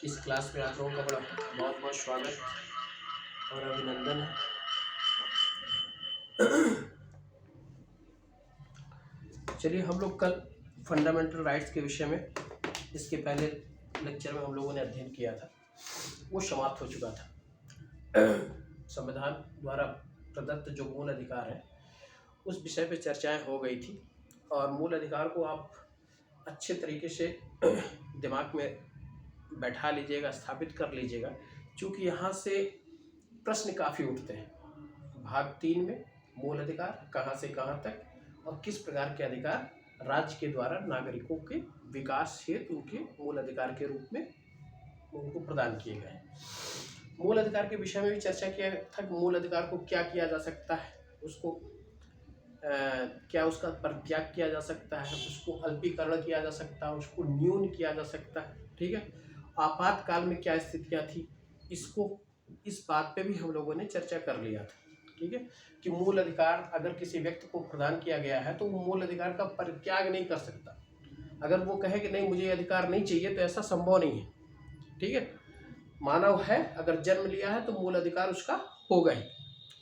इस क्लास में आप लोगों का बड़ा बहुत बहुत स्वागत और अभिनंदन है। चलिए हम लोग कल फंडामेंटल राइट्स के विषय में इसके पहले लेक्चर में हम लोगों ने अध्ययन किया था, वो समाप्त हो चुका था। संविधान द्वारा प्रदत्त जो मूल अधिकार है उस विषय पे चर्चाएं हो गई थी और मूल अधिकार को आप अच्छे तरीके से दिमाग में बैठा लीजिएगा, स्थापित कर लीजिएगा, क्योंकि यहाँ से प्रश्न काफ़ी उठते हैं। भाग 3 में मूल अधिकार कहाँ से कहाँ तक और किस प्रकार के अधिकार राज्य के द्वारा नागरिकों के विकास हेतु उनके मूल अधिकार के रूप में उनको प्रदान किए गए। मूल अधिकार के विषय में भी चर्चा किया था कि मूल अधिकार को क्या किया जा सकता है, उसको क्या उसका परित्याग किया जा सकता है, उसको अल्पीकरण किया जा सकता है, उसको न्यून किया जा सकता है। ठीक है, आपातकाल में क्या स्थितियां थी, इसको इस बात पे भी हम लोगों ने चर्चा कर लिया था। ठीक है, कि मूल अधिकार अगर किसी व्यक्ति को प्रदान किया गया है तो वो मूल अधिकार का परित्याग नहीं कर सकता। अगर वो कहे कि नहीं मुझे ये अधिकार नहीं चाहिए तो ऐसा संभव नहीं है। ठीक है, मानव है, अगर जन्म लिया है तो मूल अधिकार उसका होगा ही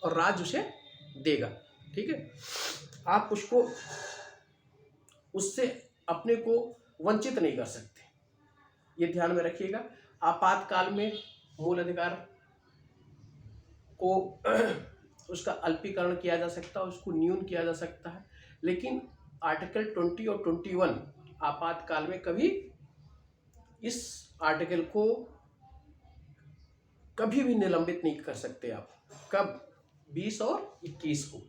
और राज्य उसे देगा। ठीक है, आप उसको उससे अपने को वंचित नहीं कर सकते, ये ध्यान में रखिएगा। आपातकाल में मूल अधिकार को उसका अल्पीकरण किया जा सकता है, उसको न्यून किया जा सकता है, लेकिन आर्टिकल 20 और 21 आपातकाल में कभी इस आर्टिकल को कभी भी निलंबित नहीं कर सकते आप। कब? 20 और 21 को।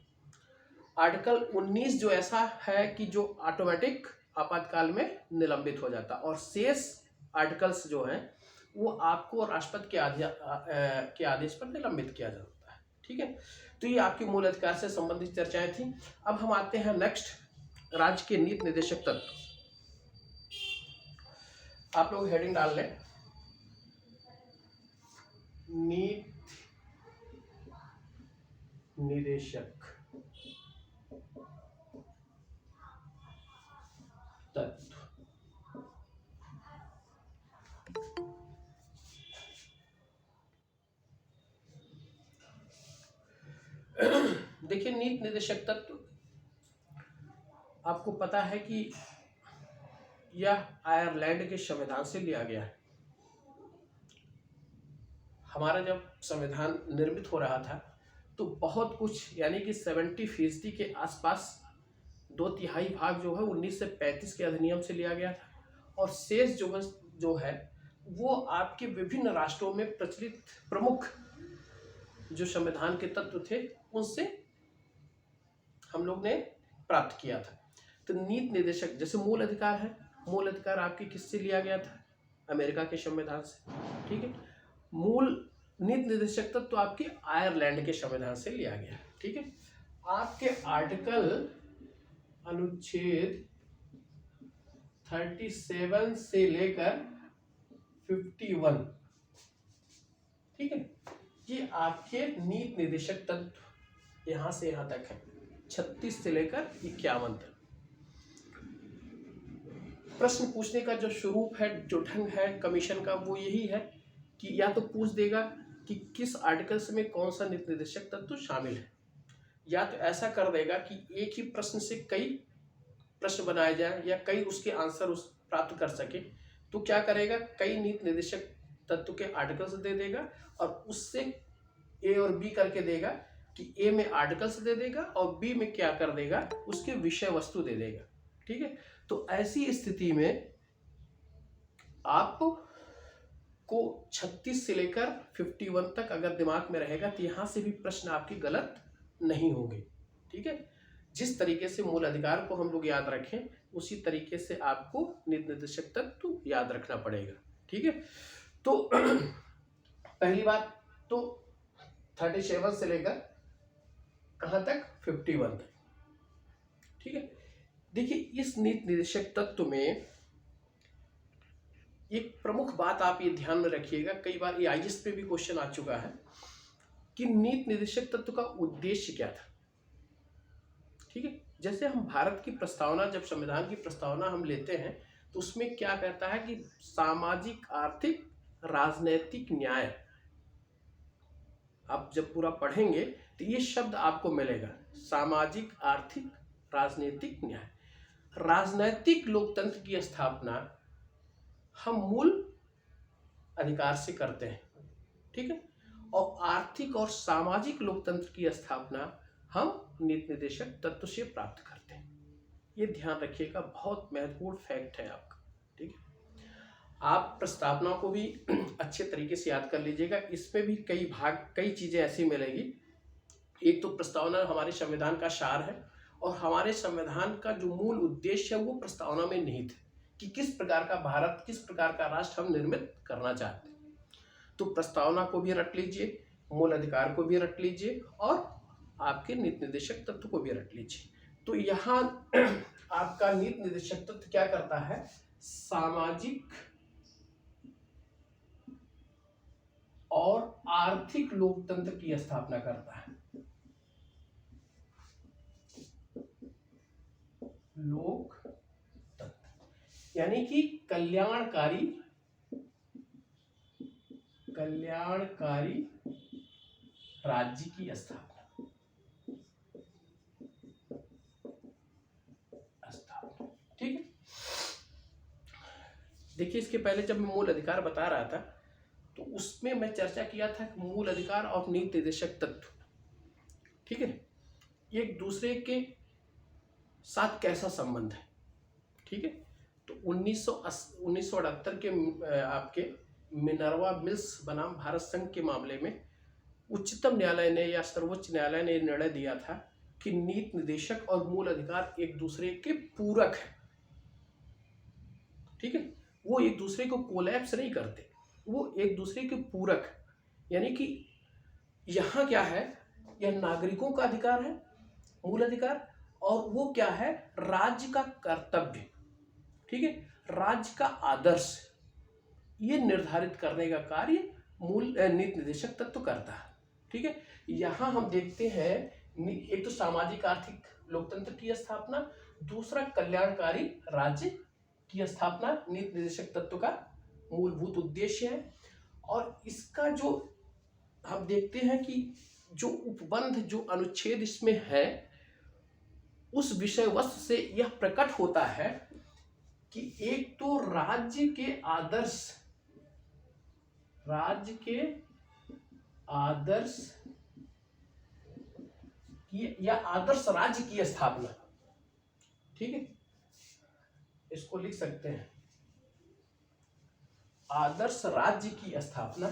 आर्टिकल 19 जो ऐसा है कि जो ऑटोमेटिक आपातकाल में निलंबित हो जाता, और शेष आर्टिकल्स जो हैं वो आपको राष्ट्रपति के आदेश पर निलंबित किया जाता है। ठीक है, तो ये आपके मूल अधिकार से संबंधित चर्चाएं थी। अब हम आते हैं नेक्स्ट, राज्य के नीति निर्देशक तत्व। आप लोग हेडिंग डाल लें, नीति निर्देशक तत्व। देखिए, नीति निर्देशक तत्व आपको पता है कि यह आयरलैंड के संविधान से लिया गया है। हमारा जब संविधान निर्मित हो रहा था तो बहुत कुछ, यानी कि 70% के आसपास, 2/3 भाग जो है 1935 के अधिनियम से लिया गया था, और शेष जो है वो आपके विभिन्न राष्ट्रों में प्रचलित प्रमुख जो संविधान के तत्व थे उनसे हम लोग ने प्राप्त किया था। तो नीति निर्देशक, जैसे मूल अधिकार है, मूल अधिकार आपके किससे लिया गया था? अमेरिका के संविधान से। ठीक है, मूल नीति निर्देशक तत्व तो आपके आयरलैंड के संविधान से लिया गया। ठीक है, आपके आर्टिकल अनुच्छेद 37 से लेकर 51, ठीक है, ये आपके नीति निर्देशक तत्व यहां से यहां तक है, 36 से लेकर 51 तक। प्रश्न पूछने का जो स्वरूप है, जो ढंग है कमीशन का, वो यही है कि या तो पूछ देगा कि किस आर्टिकल्स में कौन सा नीति निर्देशक तत्व शामिल है, या तो ऐसा कर देगा कि एक ही प्रश्न से कई प्रश्न बनाए जाए या कई उसके आंसर उस प्राप्त कर सके। तो क्या करेगा, कई नीति निर्देशक तत्व के आर्टिकल्स दे देगा और उससे ए और बी करके देगा कि ए में आर्टिकल्स दे देगा और बी में क्या कर देगा, उसके विषय वस्तु दे देगा। ठीक है, तो ऐसी स्थिति में आप को 36 से लेकर 51 तक अगर दिमाग में रहेगा तो यहाँ से भी प्रश्न आपके गलत नहीं होंगे। ठीक है, जिस तरीके से मूल अधिकार को हम लोग याद रखें उसी तरीके से आपको नीति निर्देशक तत्व याद रखना पड़ेगा। ठीक है, तो पहली बात तो 37 से लेकर कहाँ तक? 51 तक। ठीक है, देखिए इस नीति निर्देशक तत्व में एक प्रमुख बात आप ये ध्यान में रखिएगा, कई बार ये आईएएस पे भी क्वेश्चन आ चुका है कि नीति निर्देशक तत्व का उद्देश्य क्या था। ठीक है, जैसे हम भारत की प्रस्तावना, जब संविधान की प्रस्तावना हम लेते हैं तो उसमें क्या कहता है कि सामाजिक, आर्थिक, राजनैतिक न्याय, आप जब पूरा पढ़ेंगे तो ये शब्द आपको मिलेगा, सामाजिक, आर्थिक, राजनीतिक न्याय। राजनैतिक लोकतंत्र की स्थापना हम मूल अधिकार से करते हैं, ठीक है, और आर्थिक और सामाजिक लोकतंत्र की स्थापना हम नीति निर्देशक तत्व से प्राप्त करते हैं। ये ध्यान रखिएगा, बहुत महत्वपूर्ण फैक्ट है आपका, ठीक है। आप प्रस्तावना को भी अच्छे तरीके से याद कर लीजिएगा, इसमें भी कई भाग, कई चीज़ें ऐसी मिलेगी। एक तो प्रस्तावना हमारे संविधान का सार है, और हमारे संविधान का जो मूल उद्देश्य है वो प्रस्तावना में निहित है कि किस प्रकार का भारत, किस प्रकार का राष्ट्र हम निर्मित करना चाहते हैं। तो प्रस्तावना को भी रट लीजिए, मूल अधिकार को भी रट लीजिए, और आपके नीति निर्देशक तत्व को भी रट लीजिए। तो यहाँ आपका नीति निर्देशक तत्व क्या करता है, सामाजिक और आर्थिक लोकतंत्र की स्थापना करता है। लोकतंत्र यानी कि कल्याणकारी राज्य की स्थापना, ठीक है। देखिए, इसके पहले जब मैं मूल अधिकार बता रहा था तो उसमें मैं चर्चा किया था कि मूल अधिकार और नीति निर्देशक तत्व, ठीक है, एक दूसरे के साथ कैसा संबंध है, ठीक है। तो 1978 के आपके मिनर्वा मिल्स बनाम भारत संघ के मामले में उच्चतम न्यायालय ने या सर्वोच्च न्यायालय ने निर्णय दिया था कि नीति निर्देशक और मूल अधिकार एक दूसरे के पूरक है, ठीक है। वो एक दूसरे को कोलैप्स नहीं करते, वो एक दूसरे के पूरक, यानी कि यहाँ क्या है, यह नागरिकों का अधिकार है मूल अधिकार, और वो क्या है, राज्य का कर्तव्य, ठीक है, राज्य का आदर्श, ये निर्धारित करने का कार्य मूल नीति निर्देशक तत्व करता है, ठीक है। यहाँ हम देखते हैं, एक तो सामाजिक आर्थिक लोकतंत्र की स्थापना, दूसरा कल्याणकारी राज्य की स्थापना नीति निर्देशक तत्व का मूलभूत उद्देश्य है। और इसका जो हम देखते हैं कि जो उपबंध, जो अनुच्छेद इसमें है, उस विषय वस्तु से यह प्रकट होता है कि एक तो राज्य के आदर्श की या आदर्श राज्य की स्थापना, ठीक है, इसको लिख सकते हैं, आदर्श राज्य की स्थापना,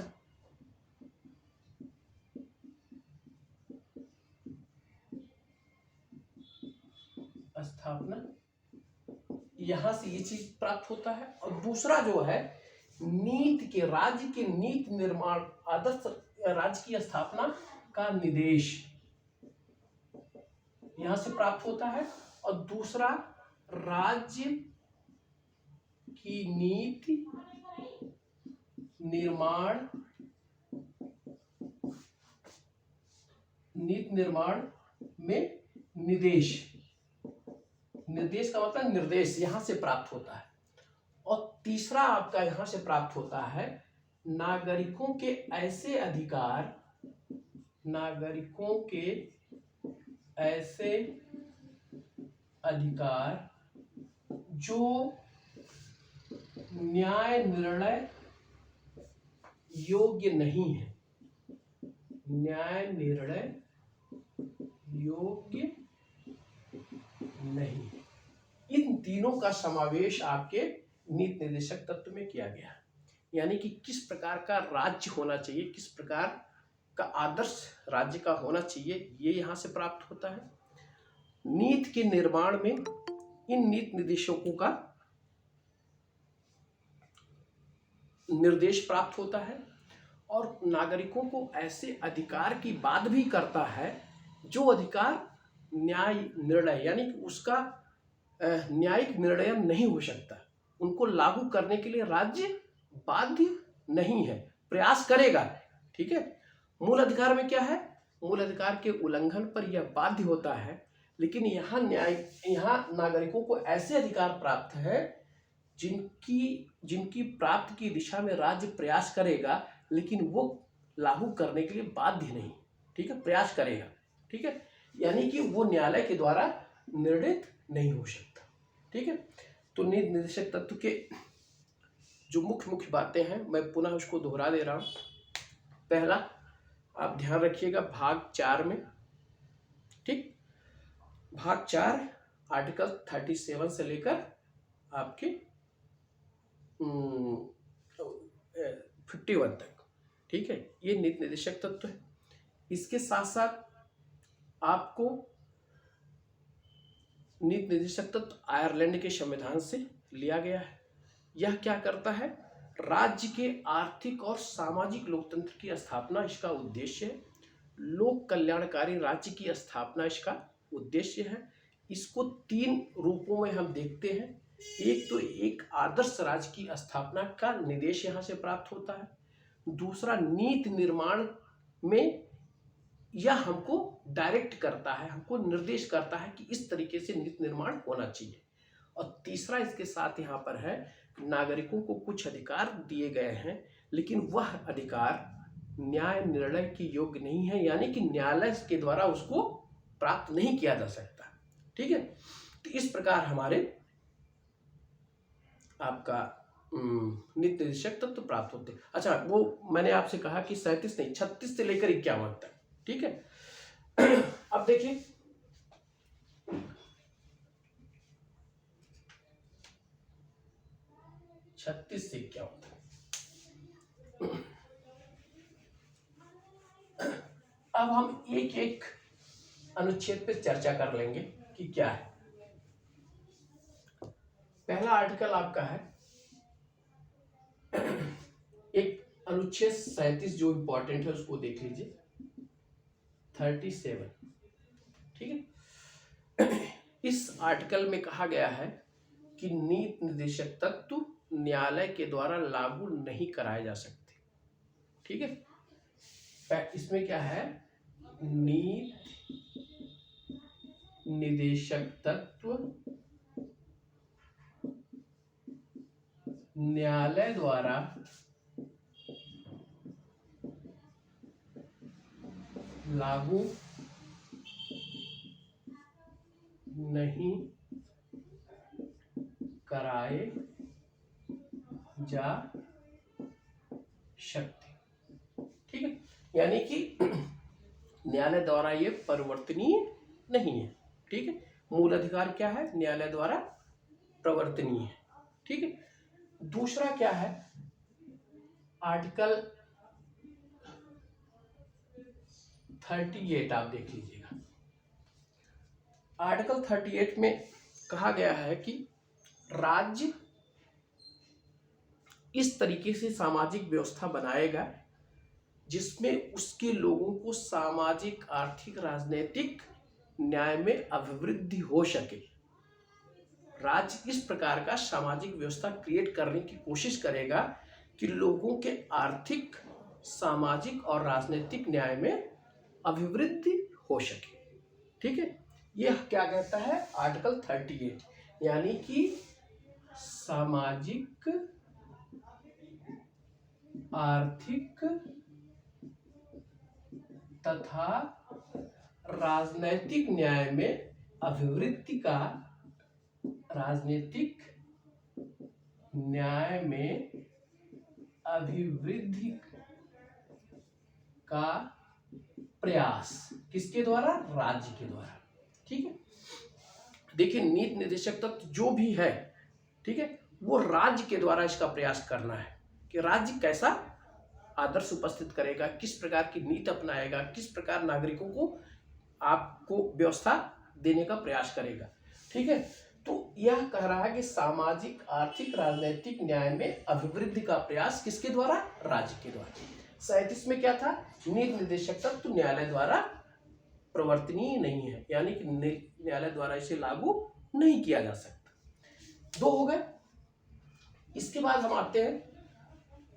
यहां से ये चीज प्राप्त होता है। और दूसरा जो है, नीति के, राज्य के नीति निर्माण, आदर्श राज्य की स्थापना का निर्देश यहां से प्राप्त होता है। और दूसरा, राज्य की नीति निर्माण में निर्देश का मतलब निर्देश यहां से प्राप्त होता है। और तीसरा आपका यहां से प्राप्त होता है, नागरिकों के ऐसे अधिकार जो न्याय निर्णय योग्य नहीं है, इन तीनों का समावेश आपके नीति निर्देशक तत्व में किया गया है। यानी कि किस प्रकार का राज्य होना चाहिए, किस प्रकार का आदर्श राज्य का होना चाहिए, ये यहाँ से प्राप्त होता है। नीति के निर्माण में इन नीति निर्देशकों का निर्देश प्राप्त होता है, और नागरिकों को ऐसे अधिकार की बात भी करता है जो अधिकार न्याय निर्णय, यानी कि उसका न्यायिक निर्णय नहीं हो सकता, उनको लागू करने के लिए राज्य बाध्य नहीं है, प्रयास करेगा, ठीक है। मूल अधिकार में क्या है, मूल अधिकार के उल्लंघन पर यह बाध्य होता है, लेकिन यहाँ नागरिकों को ऐसे अधिकार प्राप्त है जिनकी जिनकी प्राप्ति की दिशा में राज्य प्रयास करेगा, लेकिन वो लागू करने के लिए बाध्य नहीं, ठीक है, प्रयास करेगा, ठीक है, यानी कि वो न्यायालय के द्वारा निर्णित नहीं हो सकता, ठीक है। तो नीति निर्देशक तत्व के जो मुख्य मुख्य बातें हैं मैं पुनः उसको दोहरा दे रहा हूँ। पहला, आप ध्यान रखिएगा भाग 4 में, ठीक, भाग 4 आर्टिकल 37 से लेकर आपके 51 तक, ठीक है, ये नीति निर्देशक तत्व है। इसके साथ साथ आपको नीति निर्देशक तत्व आयरलैंड के संविधान से लिया गया है। यह क्या करता है, राज्य के आर्थिक और सामाजिक लोकतंत्र की स्थापना इसका उद्देश्य है। लोक कल्याणकारी राज्य की स्थापना इसका उद्देश्य है। इसको 3 रूपों में हम देखते हैं। एक तो एक आदर्श राज्य की स्थापना का निर्देश यहाँ से प्राप्त होता है। दूसरा, नीति निर्माण में यह हमको डायरेक्ट करता है, हमको निर्देश करता है कि इस तरीके से नीति निर्माण होना चाहिए। और तीसरा इसके साथ यहाँ पर है, नागरिकों को कुछ अधिकार दिए गए हैं, लेकिन वह अधिकार न्याय निर्णय के योग्य नहीं है, यानी कि न्यायालय के द्वारा उसको प्राप्त नहीं किया जा सकता, ठीक है। तो इस प्रकार हमारे आपका नीति निर्देशक तत्व प्राप्त होते हैं। अच्छा, वो मैंने आपसे कहा कि 37 नहीं, 36 से लेकर 51 तक, ठीक है। अब देखिए, छत्तीस से 51 तक। अब हम एक एक अनुच्छेद पे चर्चा कर लेंगे कि क्या है। पहला आर्टिकल आपका है, एक अनुच्छेद 37 जो इंपॉर्टेंट है उसको देख लीजिए, 37, ठीक है। इस आर्टिकल में कहा गया है कि नीति निर्देशक तत्व न्यायालय के द्वारा लागू नहीं कराए जा सकते, ठीक है। इसमें क्या है, नीति निर्देशक तत्व न्यायालय द्वारा लागू नहीं कराए जा सकते, ठीक है, यानी कि न्यायालय द्वारा ये परिवर्तनीय नहीं है, ठीक है। मूल अधिकार क्या है, न्यायालय द्वारा प्रवर्तनीय है, ठीक है। दूसरा क्या है, आर्टिकल 38 आप देख लीजिएगा। आर्टिकल 38 में कहा गया है कि राज्य इस तरीके से सामाजिक व्यवस्था बनाएगा जिसमें उसके लोगों को सामाजिक, आर्थिक, राजनीतिक न्याय में अभिवृद्धि हो सके। राज्य इस प्रकार का सामाजिक व्यवस्था क्रिएट करने की कोशिश करेगा कि लोगों के आर्थिक, सामाजिक और राजनीतिक न्याय में अभिवृद्धि हो सके, ठीक है। यह क्या कहता है, आर्टिकल 38, यानी कि सामाजिक, आर्थिक तथा राजनैतिक न्याय में अभिवृद्धि का, राजनीतिक न्याय में अभिवृद्धि का प्रयास किसके द्वारा, राज्य के द्वारा, ठीक है। देखिए, नीति निर्देशक तत्व जो भी है, ठीक है, वो राज्य के द्वारा इसका प्रयास करना है कि राज्य कैसा आदर्श उपस्थित करेगा, किस प्रकार की नीति अपनाएगा, किस प्रकार नागरिकों को आपको व्यवस्था देने का प्रयास करेगा, ठीक है। तो यह कह रहा है कि सामाजिक, आर्थिक, राजनीतिक न्याय में अभिवृद्धि का प्रयास किसके द्वारा, राज्य के द्वारा। 37 में क्या था, नीति निर्देशक तत्व तो न्यायालय द्वारा प्रवर्तनीय नहीं है, यानी कि न्यायालय द्वारा इसे लागू नहीं किया जा सकता। 2 हो गए। इसके बाद हम आते हैं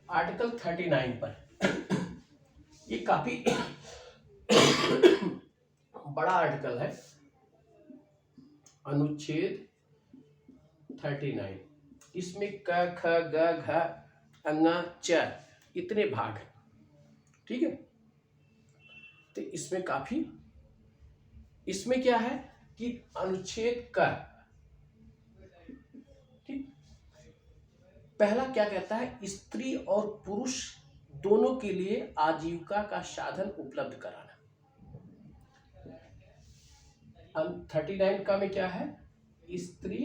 आर्टिकल 39 पर। ये काफी बड़ा आर्टिकल है, अनुच्छेद 39। इसमें क ख ग घ अंगा च इतने भाग हैं, ठीक है। तो इसमें काफी, इसमें क्या है कि अनुच्छेद क, ठीक, पहला क्या कहता है, स्त्री और पुरुष दोनों के लिए आजीविका का साधन उपलब्ध कराना। 39 का में क्या है, स्त्री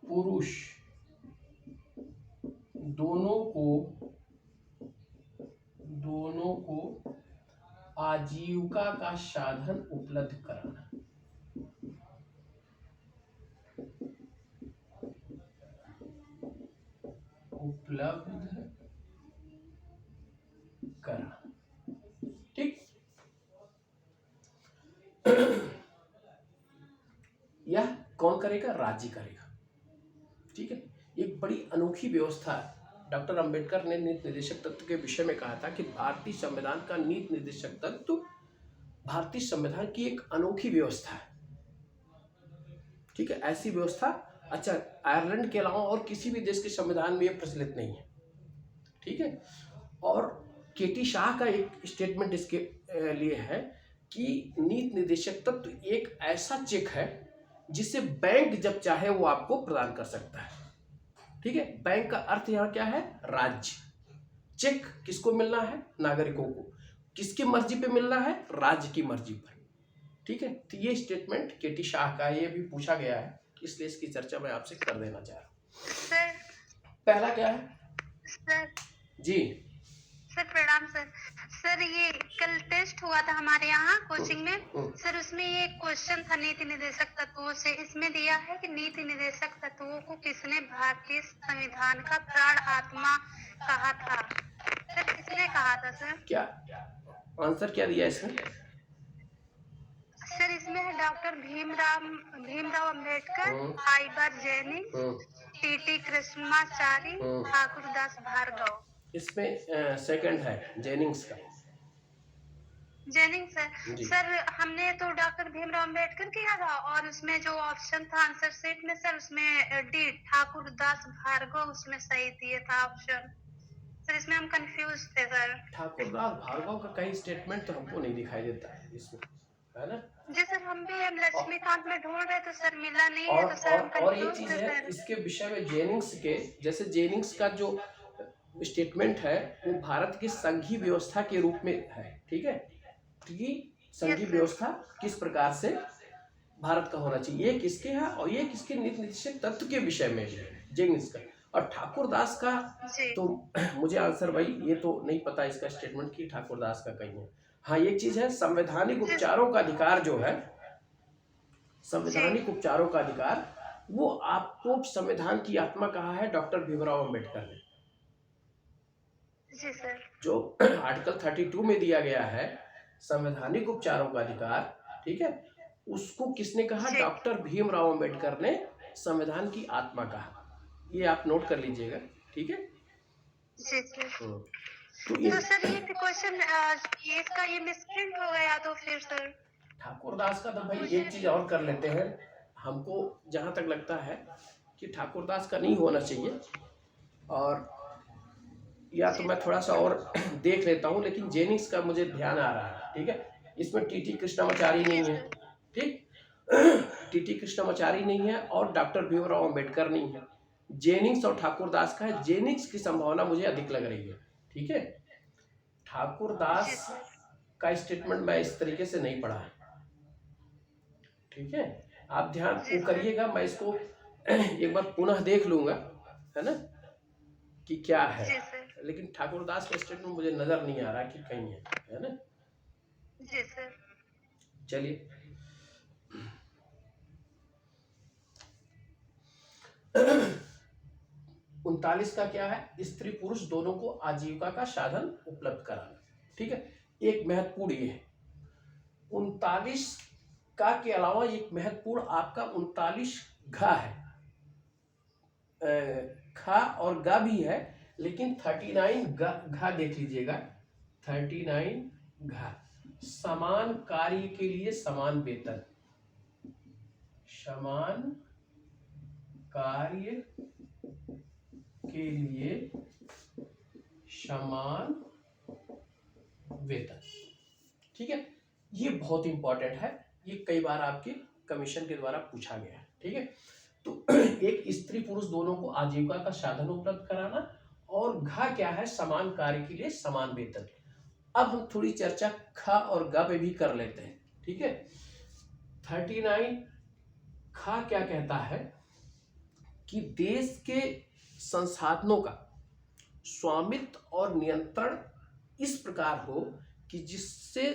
पुरुष दोनों को आजीविका का साधन उपलब्ध कराना। उपलब्ध कराना, ठीक। यह कौन करेगा, राज्य करेगा, ठीक है। एक बड़ी अनोखी व्यवस्था है। डॉक्टर अंबेडकर ने नीति निर्देशक तत्व के विषय में कहा था कि भारतीय संविधान का नीति निर्देशक तत्व भारतीय संविधान की एक अनोखी व्यवस्था है, ठीक है। ऐसी व्यवस्था, अच्छा, आयरलैंड के अलावा और किसी भी देश के संविधान में यह प्रचलित नहीं है, ठीक है। और केटी शाह का एक स्टेटमेंट इसके लिए है कि नीति निर्देशक तत्व एक ऐसा चेक है जिसे बैंक जब चाहे वो आपको प्रदान कर सकता है, ठीक है। बैंक का अर्थ यहाँ क्या है, राज्य। चेक किसको मिलना है, नागरिकों को। किसकी मर्जी पे मिलना है, राज्य की मर्जी पर, ठीक है। तो ये स्टेटमेंट केटी शाह का, ये भी पूछा गया है, इसलिए इसकी चर्चा मैं आपसे कर देना चाह रहा हूँ। सर, पहला क्या है सर जी, सर प्रणाम सर। सर ये कल टेस्ट हुआ था हमारे यहाँ कोचिंग में सर, उसमें ये क्वेश्चन था नीति निर्देशक तत्वों से। इसमें दिया है कि नीति निर्देशक तत्वों को किसने भारतीय संविधान का प्राण आत्मा कहा था। सर किसने कहा था सर? क्या आंसर क्या दिया इसमें? सर इसमें है डॉक्टर भीमराव अंबेडकर, आईबर जैनी, टीटी कृष्णाचारी, ठाकुरदास भार्गव। इसमें सेकंड है जेनिंग्स का। Jennings sir. सर हमने तो डॉक्टर भीमराव अंबेडकर किया था, और उसमें जो ऑप्शन था आंसर शीट में सर, उसमें डी ठाकुरदास भार्गव उसमें सही दिया था ऑप्शन। सर इसमें हम कंफ्यूज थे सर। ठाकुरदास भार्गव का कहीं स्टेटमेंट तो हमको नहीं दिखाई देता है इसमें, है ना जी सर, हम भी हम लक्ष्मीकांत में ढूंढ रहे तो सर मिला नहीं है, तो सर हम और ये कंफ्यूज चीज थे है सर। इसके विषय में, जेनिंग्स के, जैसे जेनिंग्स का जो स्टेटमेंट है वो भारत की संघीय व्यवस्था के रूप में है, ठीक है। कि संघीय व्यवस्था किस प्रकार से भारत का होना चाहिए, ये किसके है, और ये किसके नीति निर्देशक तत्व के विषय में है, जेनिंग्स का। और ठाकुरदास का तो मुझे आंसर भाई ये तो नहीं पता इसका स्टेटमेंट कि ठाकुरदास का कहीं है। हाँ एक चीज है, संवैधानिक उपचारों का अधिकार जो है, संवैधानिक उपचारों का अधिकार, वो आपको संविधान की आत्मा कहा है डॉक्टर भीमराव अंबेडकर ने। जी सर। जो आर्टिकल 32 में दिया गया है संवैधानिक उपचारों का अधिकार, ठीक है, उसको किसने कहा, डॉक्टर भीमराव अंबेडकर ने संविधान की आत्मा कहा। ये आप नोट कर लीजिएगा, ठीक है। जी सर। तो सर ये क्वेश्चन इसका ये मिसप्रिंट हो गया तो फिर सर ठाकुरदास का तो भाई एक चीज और कर लेते हैं, हमको जहां तक लगता है कि ठाकुरदास का नहीं होना चाहिए, और या तो मैं थोड़ा सा और देख लेता हूँ, लेकिन जेनिंग्स का मुझे ध्यान आ रहा है, ठीक है। इसमें टीटी कृष्णाचारी नहीं है, ठीक, टीटी कृष्णाचारी नहीं है, और डॉक्टर भीमराव अंबेडकर नहीं है। जेनिंग्स और ठाकुरदास का है। जेनिंग्स की संभावना मुझे अधिक लग रही है, ठीक है। ठाकुरदास का स्टेटमेंट मैं इस तरीके से नहीं पढ़ा है, ठीक है। आप ध्यान करिएगा, मैं इसको एक बार पुनः देख लूंगा, है ना, कि क्या है। लेकिन ठाकुरदास का स्टेटमेंट मुझे नजर नहीं आ रहा कि कहीं है ना। जी सर। चलिए 39 का क्या है, स्त्री पुरुष दोनों को आजीविका का साधन उपलब्ध कराना, ठीक है। एक महत्वपूर्ण ये है 39 का के अलावा एक महत्वपूर्ण आपका 39 घ है, खा और गा भी है, लेकिन 39 घ देख लीजिएगा। 39 घ, समान कार्य के लिए समान वेतन, समान कार्य के लिए समान वेतन। ठीक है, ये बहुत इंपॉर्टेंट है, ये कई बार आपके कमीशन के द्वारा पूछा गया है। ठीक है, तो एक स्त्री पुरुष दोनों को आजीविका का साधन उपलब्ध कराना, और घ क्या है, समान कार्य के लिए समान वेतन। अब हम थोड़ी चर्चा ख और ग पे भी कर लेते हैं। ठीक है, 39 ख क्या कहता है कि देश के संसाधनों का स्वामित्व और नियंत्रण इस प्रकार हो कि जिससे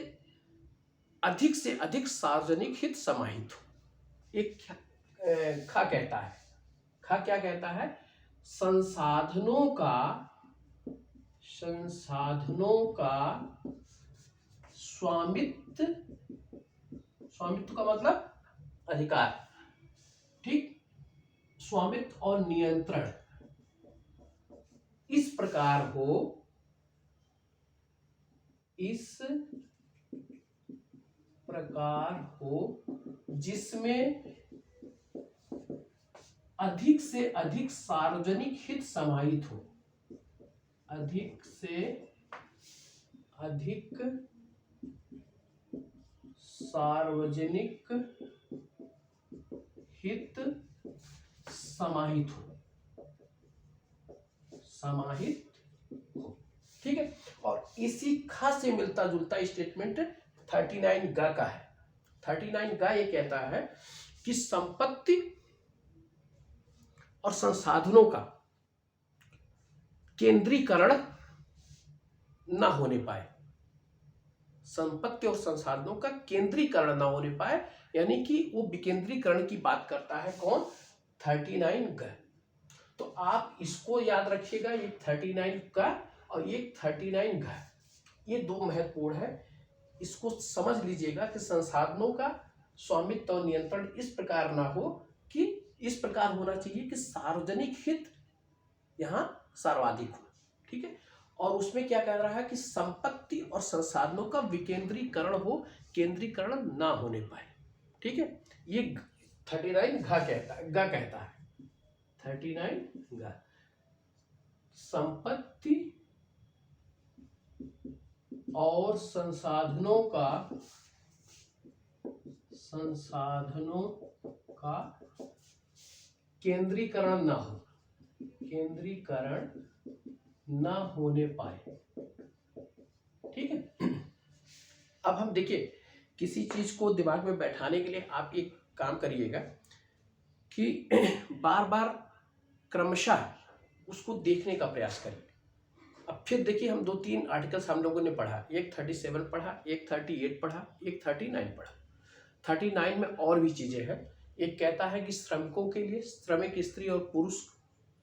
अधिक से अधिक सार्वजनिक हित समाहित हो। एक ख कहता है, ख क्या कहता है, संसाधनों का स्वामित्व का मतलब अधिकार, ठीक, स्वामित्व और नियंत्रण इस प्रकार हो जिसमें अधिक से अधिक सार्वजनिक हित समाहित हो, अधिक से अधिक सार्वजनिक हित समाहित हो। ठीक है, और इसी ख से मिलता जुलता स्टेटमेंट 39 ग का है। 39 ग ये कहता है कि संपत्ति और संसाधनों का केंद्रीकरण ना होने पाए, संपत्ति और संसाधनों का केंद्रीकरण ना होने पाए, यानी कि वो विकेंद्रीकरण की बात करता है कौन, 39 ग। तो आप इसको याद रखिएगा, ये 39 का और ये 39 घ, ये दो महत्वपूर्ण है। इसको समझ लीजिएगा कि संसाधनों का स्वामित्व और नियंत्रण इस प्रकार ना हो कि इस प्रकार होना चाहिए कि सार्वजनिक हित यहाँ सर्वाधिक हो। ठीक है, और उसमें क्या कह रहा है कि संपत्ति और संसाधनों का विकेंद्रीकरण हो, केंद्रीकरण ना होने पाए। ठीक है, ये 39 ग कहता है। 39 ग, संपत्ति और संसाधनों का केंद्रीकरण ना होने पाए। ठीक है, अब हम देखिए, किसी चीज को दिमाग में बैठाने के लिए आप एक काम करिएगा कि बार बार क्रमशः उसको देखने का प्रयास करिए। अब फिर देखिए, हम 2-3 आर्टिकल्स हम लोगों ने पढ़ा, एक 37 पढ़ा, एक 38 पढ़ा, एक 39 पढ़ा। 39 में और भी चीजें हैं। एक कहता है कि श्रमिकों के लिए श्रमिक स्त्री और पुरुष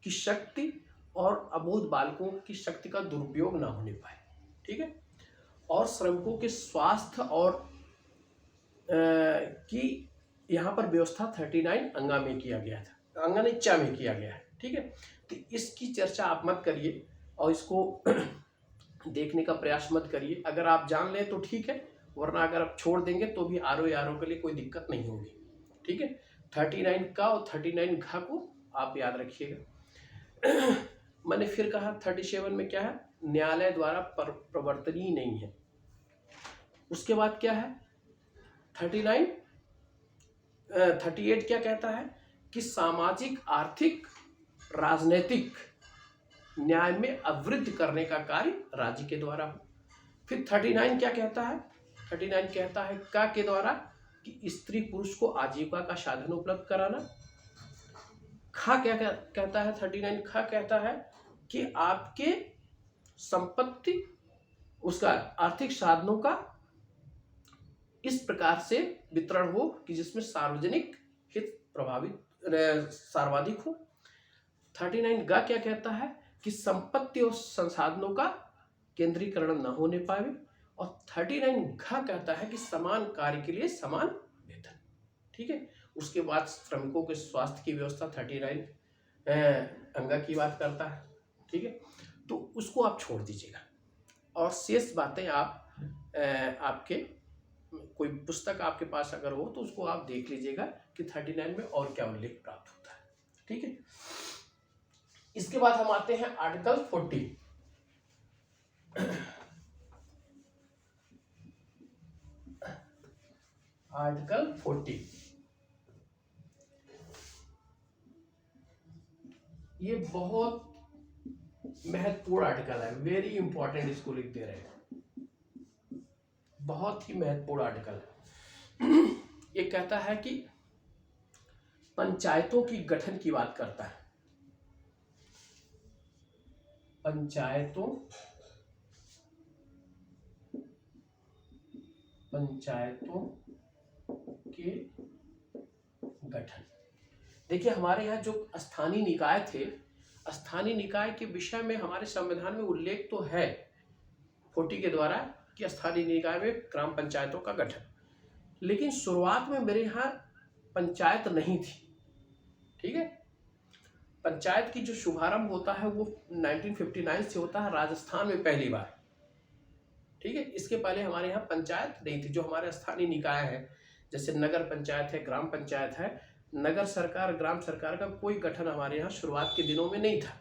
की शक्ति और अबोध बालकों की शक्ति का दुरुपयोग ना होने पाए। ठीक है, और श्रमिकों के स्वास्थ्य और की यहाँ पर व्यवस्था 39 अंगा में किया गया था, अंगा नहीं चा में किया गया है। ठीक है, तो इसकी चर्चा आप मत करिए और इसको देखने का प्रयास मत करिए। अगर आप जान लें तो ठीक है, वरना अगर आप छोड़ देंगे तो भी आर के लिए कोई दिक्कत नहीं होगी। ठीक है, 39 का और 39 घ को आप याद रखिएगा। मैंने फिर कहा 37 में क्या है, न्यायालय द्वारा प्रवर्तनीय नहीं है। उसके बाद क्या है 38 क्या कहता है कि सामाजिक, आर्थिक, राजनीतिक न्याय में अवरुद्ध करने का कार्य राज्य के द्वारा हो। फिर 39 क्या कहता है, 39 कहता है का के द्वारा कि स्त्री पुरुष को आजीविका का साधन उपलब्ध कराना। खा क्या कहता है, 39 खा कहता है कि आपके संपत्ति, उसका आर्थिक साधनों का इस प्रकार से वितरण हो कि जिसमें सार्वजनिक हित सर्वाधिक हो। 39 गा क्या कहता है कि संपत्ति और संसाधनों का केंद्रीकरण न होने पाए। और 39 घ कहता है कि समान कार्य के लिए समान वेतन। ठीक है, उसके बाद श्रमिकों के स्वास्थ्य की व्यवस्था 39 अंगा की बात करता है। ठीक है, तो उसको आप छोड़ दीजिएगा और शेष बातें आप आपके कोई पुस्तक आपके पास अगर हो तो उसको आप देख लीजिएगा कि 39 में और क्या उल्लेख प्राप्त होता है। ठीक है। इसके बाद हम आते हैं आर्टिकल 40। आर्टिकल 40 ये बहुत महत्वपूर्ण आर्टिकल है, वेरी इंपॉर्टेंट, इसको लिख दे रहे हैं, बहुत ही महत्वपूर्ण आर्टिकल है। ये कहता है कि पंचायतों की गठन की बात करता है, पंचायतों के गठन। देखिए हमारे यहाँ जो स्थानीय निकाय थे, स्थानीय निकाय के विषय में हमारे संविधान में उल्लेख तो है 40 के द्वारा कि स्थानीय निकाय में ग्राम पंचायतों का गठन, लेकिन शुरुआत में मेरे यहाँ पंचायत नहीं थी। ठीक है, पंचायत की जो शुभारंभ होता है वो 1959 से होता है राजस्थान में पहली बार। ठीक है, इसके पहले हमारे यहाँ पंचायत नहीं थी। जो हमारे स्थानीय निकाय है जैसे नगर पंचायत है, ग्राम पंचायत है, नगर सरकार, ग्राम सरकार का कोई गठन हमारे यहाँ शुरुआत के दिनों में नहीं था।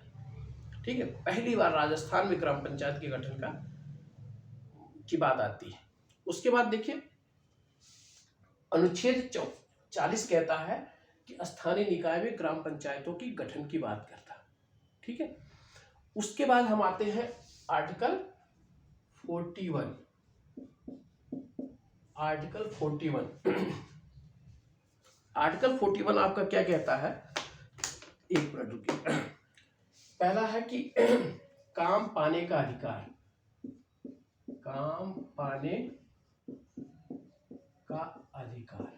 ठीक है, पहली बार राजस्थान में ग्राम पंचायत के गठन की बात आती है। उसके बाद देखिए अनुच्छेद 40 कहता है कि स्थानीय निकाय में ग्राम पंचायतों की गठन की बात करता है। ठीक है, उसके बाद हम आते हैं आर्टिकल 41। आर्टिकल 41 आर्टिकल 41 आपका क्या कहता है, एक मिनट रुकिए। पहला है कि काम पाने का अधिकार, काम पाने का अधिकार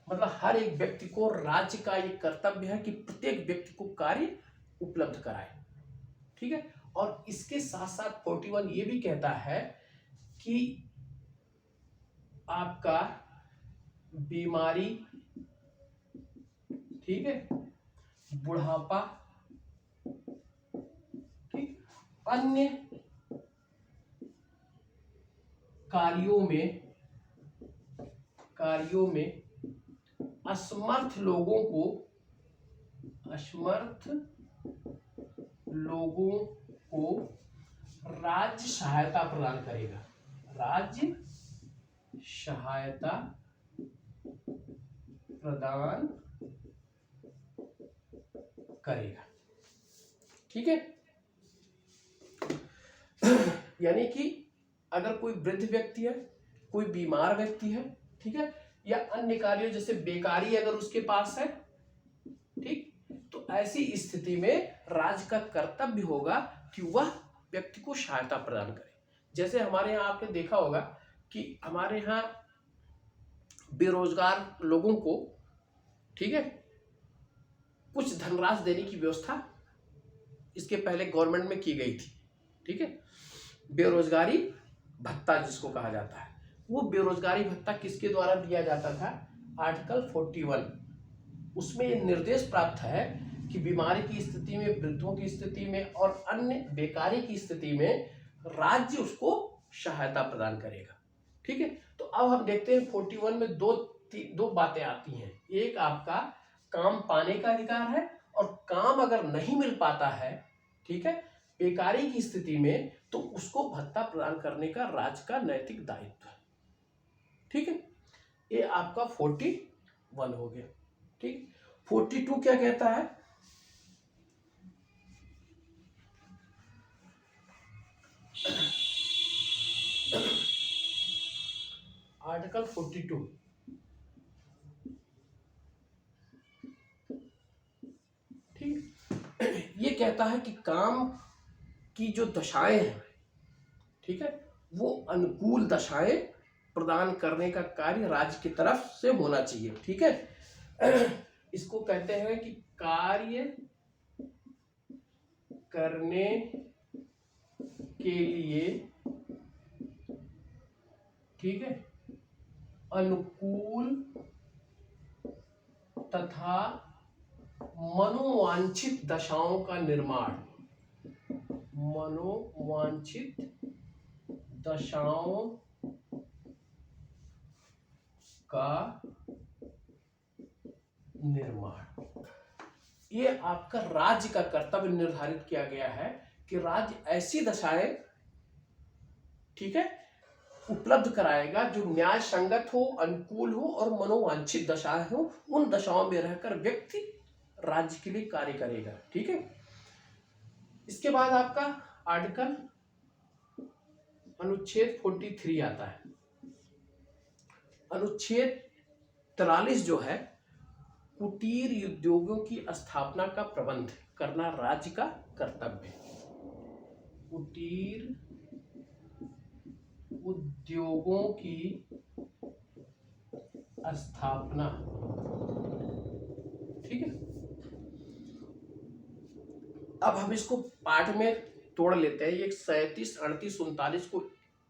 मतलब हर एक व्यक्ति को राज्य का ये कर्तव्य है कि प्रत्येक व्यक्ति को कार्य उपलब्ध कराए। ठीक है, और इसके साथ साथ 41 ये भी कहता है कि आपका बीमारी, ठीक है, बुढ़ापा, ठीक, अन्य कार्यों में असमर्थ लोगों को राज्य सहायता प्रदान करेगा, राज्य सहायता प्रदान करेगा। ठीक है, यानी कि अगर कोई वृद्ध व्यक्ति है, कोई बीमार व्यक्ति है, ठीक है, या अन्य कार्यों जैसे बेकारी अगर उसके पास है, ठीक, तो ऐसी स्थिति में राज्य का कर्तव्य होगा कि वह व्यक्ति को सहायता प्रदान करे। जैसे हमारे यहाँ आपने देखा होगा कि हमारे यहाँ बेरोजगार लोगों को, ठीक है, कुछ धनराशि देने की व्यवस्था इसके पहले गवर्नमेंट में की गई थी। ठीक है, बेरोजगारी भत्ता जिसको कहा जाता है, वो बेरोजगारी भत्ता किसके द्वारा दिया जाता था, आर्टिकल 41। उसमें ये निर्देश प्राप्त है कि बीमारी की स्थिति में, वृद्धों की स्थिति में और अन्य बेकारी की स्थिति में राज्य उसको सहायता प्रदान करेगा। ठीक है, तो अब हम देखते हैं 41 में दो बातें आती हैं। एक आपका काम पाने का अधिकार है, और काम अगर नहीं मिल पाता है, ठीक है, बेकारी की स्थिति में, तो उसको भत्ता प्रदान करने का राज्य का नैतिक दायित्व है। ठीक है, ये आपका 41 हो गया। ठीक, 42 क्या कहता है, आर्टिकल 42 ठीक, ये कहता है कि काम की जो दशाएं हैं, ठीक है, वो अनुकूल दशाएं प्रदान करने का कार्य राज्य की तरफ से होना चाहिए। ठीक है, इसको कहते हैं कि कार्य करने के लिए, ठीक है, अनुकूल तथा मनोवांछित दशाओं का निर्माण, मनोवांछित दशाओं का निर्माण। ये आपका राज्य का कर्तव्य निर्धारित किया गया है कि राज्य ऐसी दशाएं, ठीक है, उपलब्ध कराएगा जो न्याय संगत हो, अनुकूल हो और मनोवांछित दशाएं हो। उन दशाओं में रहकर व्यक्ति राज्य के लिए कार्य करेगा। ठीक है। इसके बाद आपका आर्टिकल अनुच्छेद 43 आता है। अनुच्छेद 43 जो है, कुटीर उद्योगों की स्थापना का प्रबंध करना राज्य का कर्तव्य है। कुटीर उद्योगों की स्थापना, ठीक है। अब हम इसको पार्ट में तोड़ लेते हैं। ये 37, 38, 39 को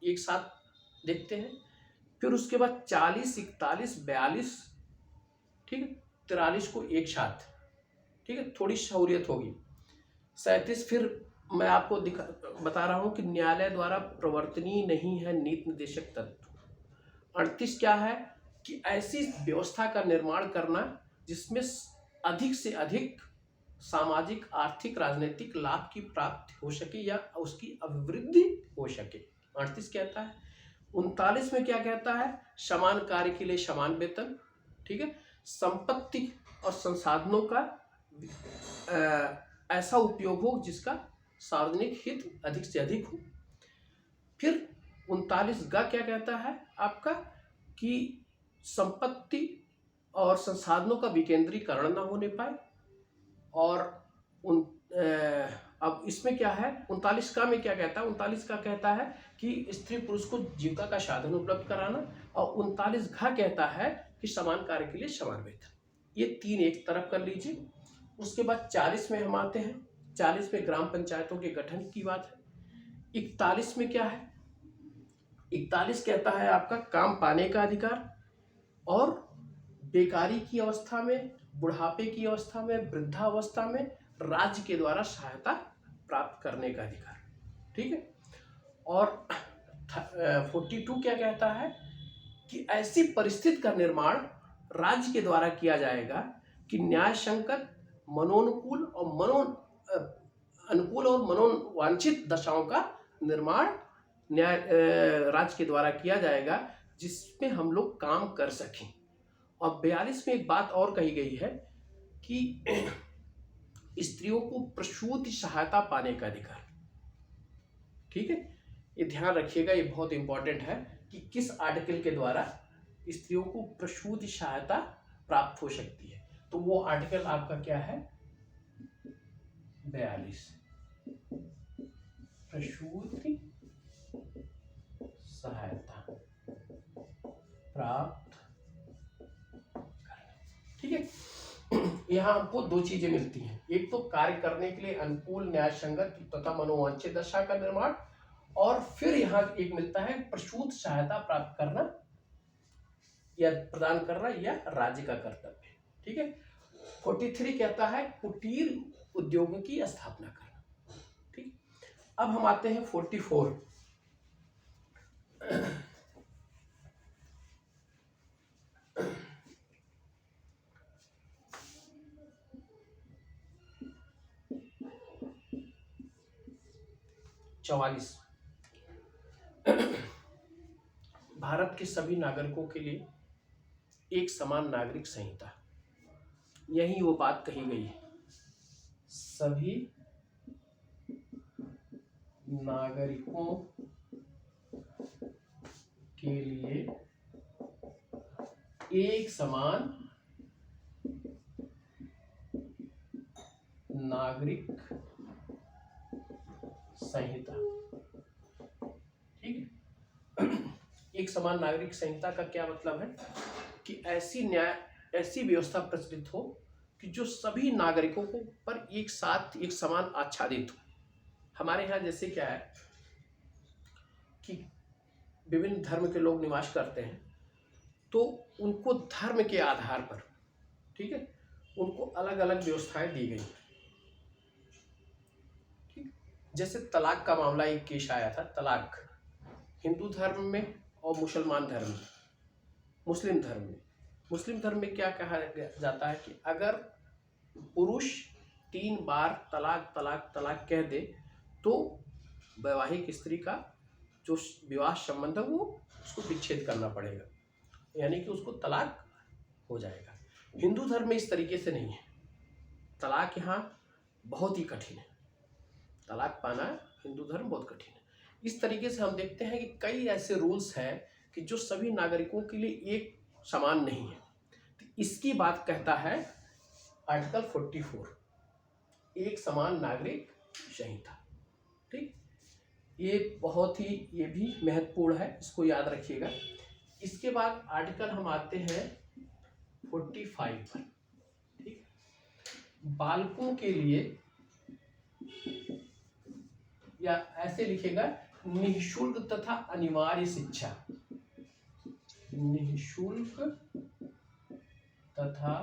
एक साथ देखते हैं, फिर उसके बाद 40, 41, 42, ठीक है, 43 को एक साथ, ठीक है, थोड़ी सहूलियत होगी। 37 फिर मैं आपको बता रहा हूं कि न्यायालय द्वारा प्रवर्तनीय नहीं है नीति निर्देशक तत्व। 38 क्या है कि ऐसी व्यवस्था का निर्माण करना जिसमें अधिक से अधिक सामाजिक, आर्थिक, राजनीतिक लाभ की प्राप्ति हो सके या उसकी अभिवृद्धि हो सके। 38 कहता है। 39 में क्या कहता है? समान कार्य के लिए समान वेतन, ठीक है। संपत्ति और संसाधनों का ऐसा उपयोग हो जिसका सार्वजनिक हित अधिक से अधिक हो। फिर 39 गा क्या कहता है आपका कि संपत्ति और संसाधनों का विकेंद्रीकरण न होने पाए। और अब इसमें क्या है, 39 का में क्या कहता है? 39 का कहता है कि स्त्री पुरुष को जीविका का साधन उपलब्ध कराना, और 39 घ कहता है कि समान कार्य के लिए समान वेतन। ये तीन एक तरफ कर लीजिए। उसके बाद 40 में हम आते हैं। 40 में ग्राम पंचायतों के गठन की बात है। 41 में क्या है? 41 कहता है आपका काम पाने का अधिकार और बेकारी की अवस्था में, बुढ़ापे की अवस्था में, वृद्धावस्था में राज्य के द्वारा सहायता प्राप्त करने का अधिकार, ठीक है। और 42 क्या कहता है कि ऐसी परिस्थिति का निर्माण राज्य के द्वारा किया जाएगा कि न्याय संगत, मनोनुकूल और मनोवांछित दशाओं का निर्माण न्याय राज्य के द्वारा किया जाएगा जिसमें हम लोग काम कर सकें। और 42 में एक बात और कही गई है कि स्त्रियों को प्रसूति सहायता पाने का अधिकार, ठीक है। ये ध्यान रखिएगा, ये बहुत इंपॉर्टेंट है कि किस आर्टिकल के द्वारा स्त्रियों को प्रसूति सहायता प्राप्त हो सकती है। तो वो आर्टिकल आपका क्या है? 42, प्रसूति सहायता प्राप्त, ठीक है। यहाँ हमको दो चीजें मिलती हैं। एक तो कार्य करने के लिए अनुकूल, न्याय संगत तथा मनोवांछित दशा का निर्माण, और फिर यहाँ एक मिलता है प्रसूति सहायता प्राप्त करना या प्रदान करना या राज्य का कर्तव्य, ठीक है। 43 कहता है कुटीर उद्योगों की स्थापना करना, ठीक। अब हम आते हैं 44। भारत के सभी नागरिकों के लिए एक समान नागरिक संहिता, यही वो बात कही गई है। सभी नागरिकों के लिए एक समान नागरिक संहिता, ठीक है। एक समान नागरिक संहिता का क्या मतलब है कि ऐसी व्यवस्था प्रचलित हो कि जो सभी नागरिकों को पर एक साथ एक समान आच्छादित हो। हमारे यहाँ जैसे क्या है कि विभिन्न धर्म के लोग निवास करते हैं, तो उनको धर्म के आधार पर, ठीक है, उनको अलग अलग व्यवस्थाएं दी गई। जैसे तलाक का मामला एक केस आया था। तलाक हिंदू धर्म में और मुसलमान धर्म में, मुस्लिम धर्म में क्या कहा जाता है कि अगर पुरुष 3 बार तलाक तलाक तलाक कह दे तो वैवाहिक स्त्री का जो विवाह संबंध है वो उसको विच्छेद करना पड़ेगा, यानी कि उसको तलाक हो जाएगा। हिंदू धर्म में इस तरीके से नहीं है। तलाक यहाँ बहुत ही कठिन है, तलाक पाना हिंदू धर्म बहुत कठिन है। इस तरीके से हम देखते हैं कि कई ऐसे रूल्स हैं कि जो सभी नागरिकों के लिए एक समान नहीं है। तो इसकी बात कहता है आर्टिकल 44, एक समान नागरिक संहिता। ठीक, ये बहुत ही ये भी महत्वपूर्ण है, इसको याद रखिएगा। इसके बाद आर्टिकल हम आते हैं 45 पर। ठीक, बालकों के लिए, या ऐसे लिखेगा, निःशुल्क तथा अनिवार्य शिक्षा, निःशुल्क तथा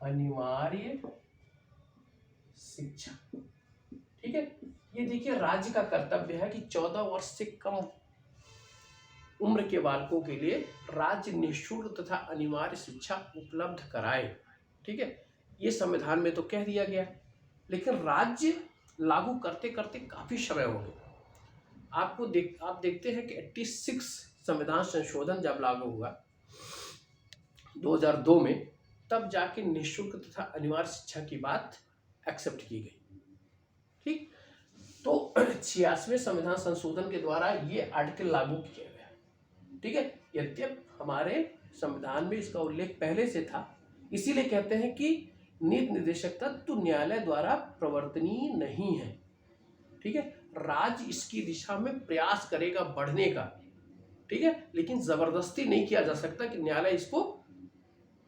अनिवार्य शिक्षा। ठीक है, ये देखिए राज्य का कर्तव्य है कि 14 वर्ष से कम उम्र के बालकों के लिए राज्य निःशुल्क तथा अनिवार्य शिक्षा उपलब्ध कराए। ठीक है, ये संविधान में तो कह दिया गया, लेकिन राज्य लागू करते करते काफी समय हो गया। आप देखते हैं कि 86 संविधान संशोधन जब लागू हुआ 2002 में, तब जाके निःशुल्क तथा अनिवार्य शिक्षा की बात एक्सेप्ट की गई। ठीक, तो 86वें संविधान संशोधन के द्वारा ये आर्टिकल लागू किया गया। ठीक है, यद्यप हमारे संविधान में इसका उल्लेख पहले से था, इसीलिए कहते हैं कि नीति निर्देशक तत्व न्यायालय द्वारा प्रवर्तनीय नहीं है। ठीक है, राज्य इसकी दिशा में प्रयास करेगा बढ़ने का। ठीक है, लेकिन जबरदस्ती नहीं किया जा सकता कि न्यायालय इसको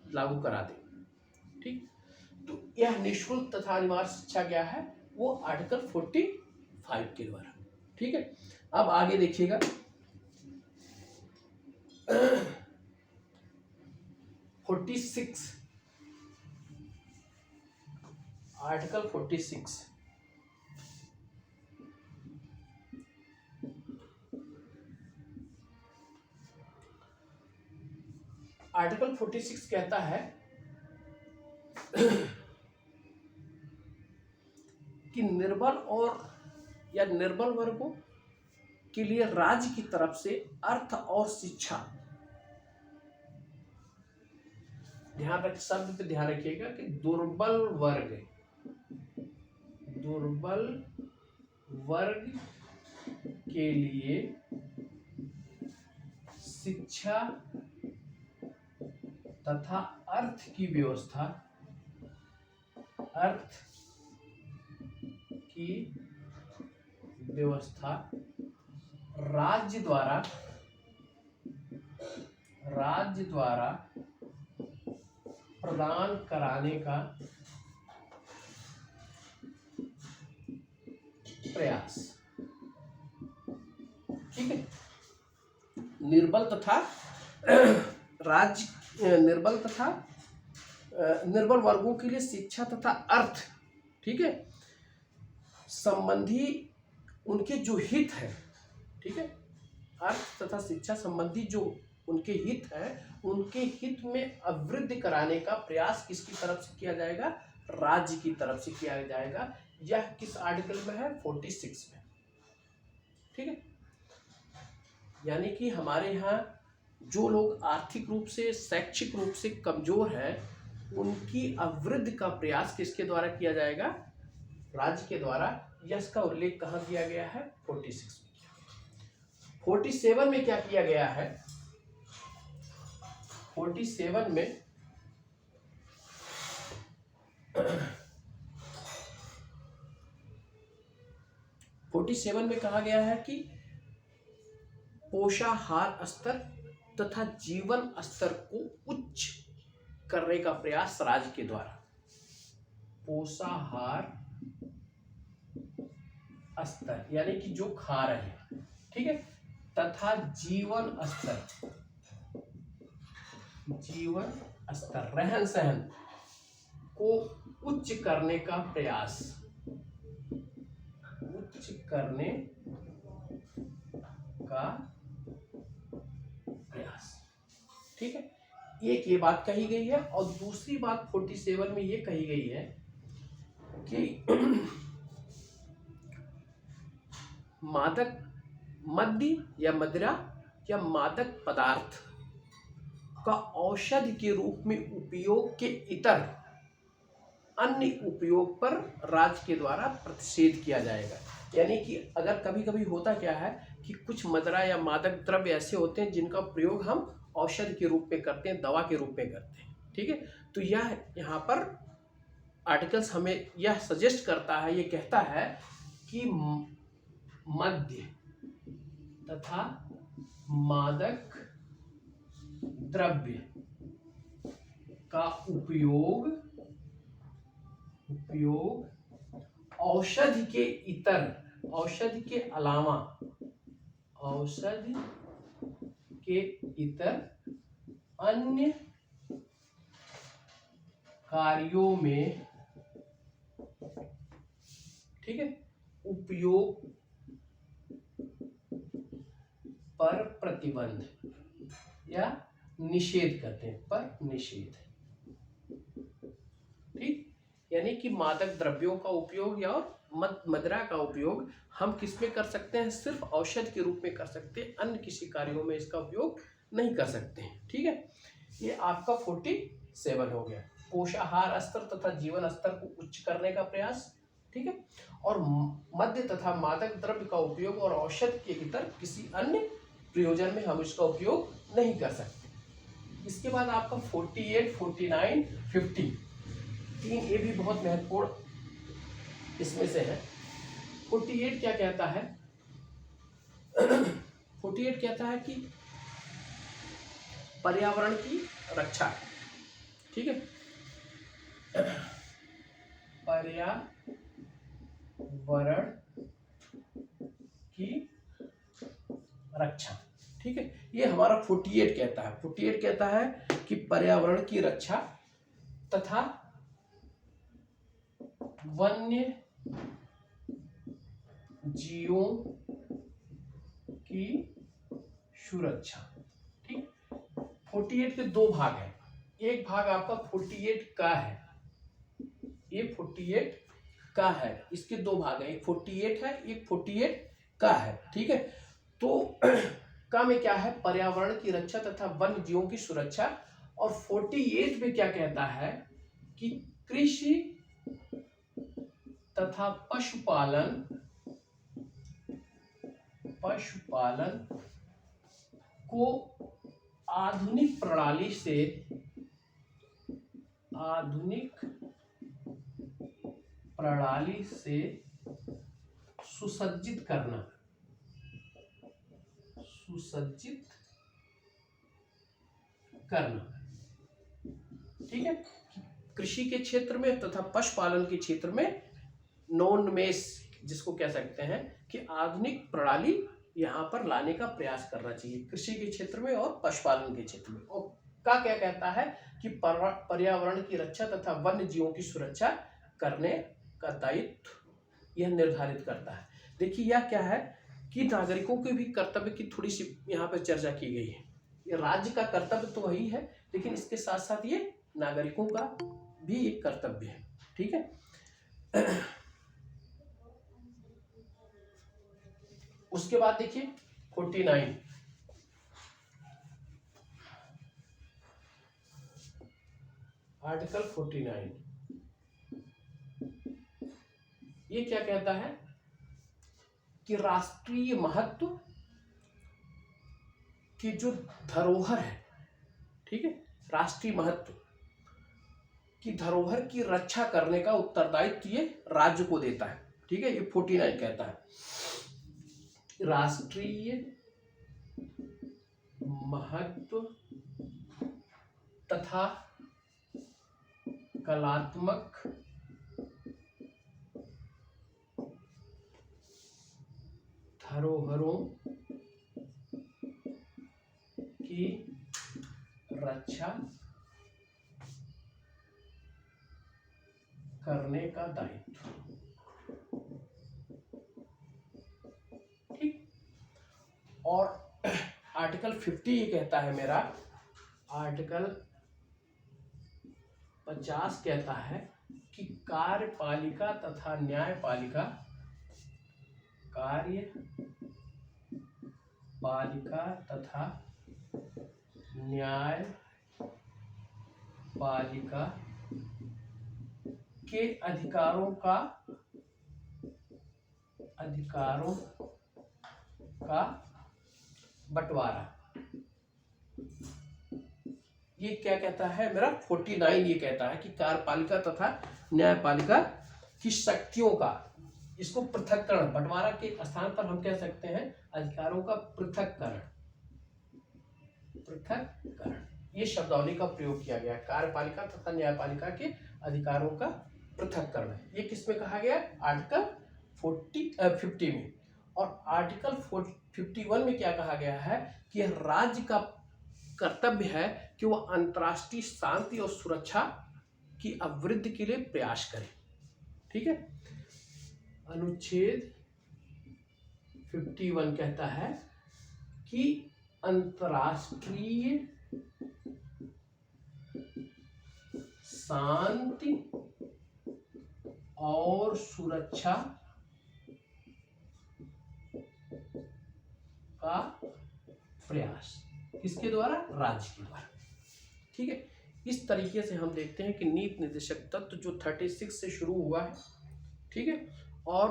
लागू करा दे। ठीक, तो यह निःशुल्क तथा अनिवार्य शिक्षा क्या है, वो आर्टिकल 45 के द्वारा। ठीक है, अब आगे देखिएगा 46, आर्टिकल 46। आर्टिकल 46 कहता है कि निर्बल और या निर्बल वर्गों के लिए राज्य की तरफ से अर्थ और शिक्षा, शब्द पे ध्यान रखिएगा कि दुर्बल वर्ग के लिए शिक्षा तथा अर्थ की व्यवस्था राज्य द्वारा प्रदान कराने का प्रयास। ठीक है, निर्बल वर्गों के लिए शिक्षा तथा अर्थ, ठीक है, संबंधी उनके जो हित है, ठीक है, अर्थ तथा शिक्षा संबंधी जो उनके हित है, उनके हित में अवृद्धि कराने का प्रयास किसकी तरफ से किया जाएगा, राज्य की तरफ से किया जाएगा। यह किस आर्टिकल में है, 46 में। ठीक है, यानी कि हमारे यहाँ जो लोग आर्थिक रूप से, शैक्षिक रूप से कमजोर हैं, उनकी अवृद्धि का प्रयास किसके द्वारा किया जाएगा, राज्य के द्वारा। इसका उल्लेख कहाँ किया गया है, 46 में। 47 में क्या किया गया है, 47 में कहा गया है कि पोषाहार स्तर तथा जीवन स्तर को उच्च करने का प्रयास राज्य के द्वारा। पोषाहार स्तर यानी कि जो खा रहे हैं, ठीक है, तथा जीवन स्तर रहन सहन को उच्च करने का प्रयास, ठीक है। एक ये बात कही गई है, और दूसरी बात 47 में ये कही गई है कि मादक मद्य या मदिरा या मादक पदार्थ का औषधि के रूप में उपयोग के इतर अन्य उपयोग पर राज्य के द्वारा प्रतिषेध किया जाएगा। यानी कि अगर कभी कभी होता क्या है कि कुछ मदिरा या मादक द्रव्य ऐसे होते हैं जिनका प्रयोग हम औषधि के रूप में करते हैं, दवा के रूप में करते हैं, ठीक है। तो यह यहाँ पर आर्टिकल्स हमें यह सजेस्ट करता है, ये कहता है कि मद्य तथा मादक द्रव्य का उपयोग औषधि के इतर, औषधि के अलावा, औषधि के इतर अन्य कार्यों में, ठीक है, उपयोग पर प्रतिबंध या निषेध करते हैं, पर निषेध, ठीक। यानी कि मादक द्रव्यों का उपयोग या मदिरा का उपयोग हम किस में कर सकते हैं, सिर्फ औषध के रूप में कर सकते हैं, अन्य किसी कार्यों में इसका उपयोग नहीं कर सकते हैं, ठीक है। ये आपका 47 हो गया। पोषाहार स्तर तथा जीवन स्तर को उच्च करने का प्रयास, ठीक है, और मद्य तथा मादक द्रव्य का उपयोग और औषध के इतर किसी अन्य प्रयोजन में हम इसका उपयोग नहीं कर सकते। इसके बाद आपका 48, 49, 50, तीन ये भी बहुत महत्वपूर्ण इसमें से है। 48 क्या कहता है? 48 कहता है कि पर्यावरण की रक्षा, ठीक है, पर्यावरण की रक्षा, ठीक है, ये हमारा 48 कहता है। 48 कहता है कि पर्यावरण की रक्षा तथा वन्य जीवों की सुरक्षा, ठीक। 48 के दो भाग हैं, एक भाग आपका 48 का है, ये 48 का है, इसके दो भाग हैं, एक 48 है, एक 48 का है, ठीक है। तो का में क्या है? पर्यावरण की रक्षा तथा वन्य जीवों की सुरक्षा। और 48 में क्या कहता है कि कृषि तथा पशुपालन को आधुनिक प्रणाली से सुसज्जित करना, ठीक है। कृषि के क्षेत्र में तथा पशुपालन के क्षेत्र में नॉन-मेश, जिसको कह सकते हैं कि आधुनिक प्रणाली यहाँ पर लाने का प्रयास करना चाहिए, कृषि के क्षेत्र में और पशुपालन के क्षेत्र में। और क्या कहता है कि पर्यावरण की रक्षा तथा वन्य जीवों की सुरक्षा करने का दायित्व यह निर्धारित करता है। देखिए यह क्या है कि नागरिकों के भी कर्तव्य की थोड़ी सी यहाँ पर चर्चा की गई है। ये राज्य का कर्तव्य तो वही है, लेकिन इसके साथ साथ ये नागरिकों का भी एक कर्तव्य है, ठीक है। उसके बाद देखिए 49, आर्टिकल 49, ये क्या कहता है कि राष्ट्रीय महत्व की जो धरोहर है, ठीक है, राष्ट्रीय महत्व की धरोहर की रक्षा करने का उत्तरदायित्व ये राज्य को देता है, ठीक है। ये 49 कहता है राष्ट्रीय महत्व तथा कलात्मक धरोहरों की रक्षा करने का दायित्व, ठीक। और आर्टिकल 50 ये कहता है मेरा, आर्टिकल 50 कहता है कि कार्यपालिका तथा न्यायपालिका, कार्यपालिका तथा न्यायपालिका के अधिकारों का बंटवारा। ये क्या कहता है मेरा 49, ये कहता है कि कार्यपालिका तथा न्यायपालिका की शक्तियों का, इसको पृथक्करण, बंटवारा के स्थान पर हम कह सकते हैं अधिकारों का पृथक्करण, ये शब्दावली का प्रयोग किया गया। कार्यपालिका तथा न्यायपालिका के अधिकारों का पृथक्करण, ये किसमें कहा गया? आर्टिकल 50 में। और आर्टिकल 51 में क्या कहा गया है कि राज्य का कर्तव्य है कि वह अंतर्राष्ट्रीय शांति और सुरक्षा की अभिवृद्धि के लिए प्रयास करे। ठीक है, अनुच्छेद 51 कहता है कि अंतर्राष्ट्रीय शांति और सुरक्षा का प्रयास, किसके द्वारा? राज्य के द्वारा। ठीक है, इस तरीके से हम देखते हैं कि नीति निर्देशक तत्व जो 36 से शुरू हुआ है, ठीक है, और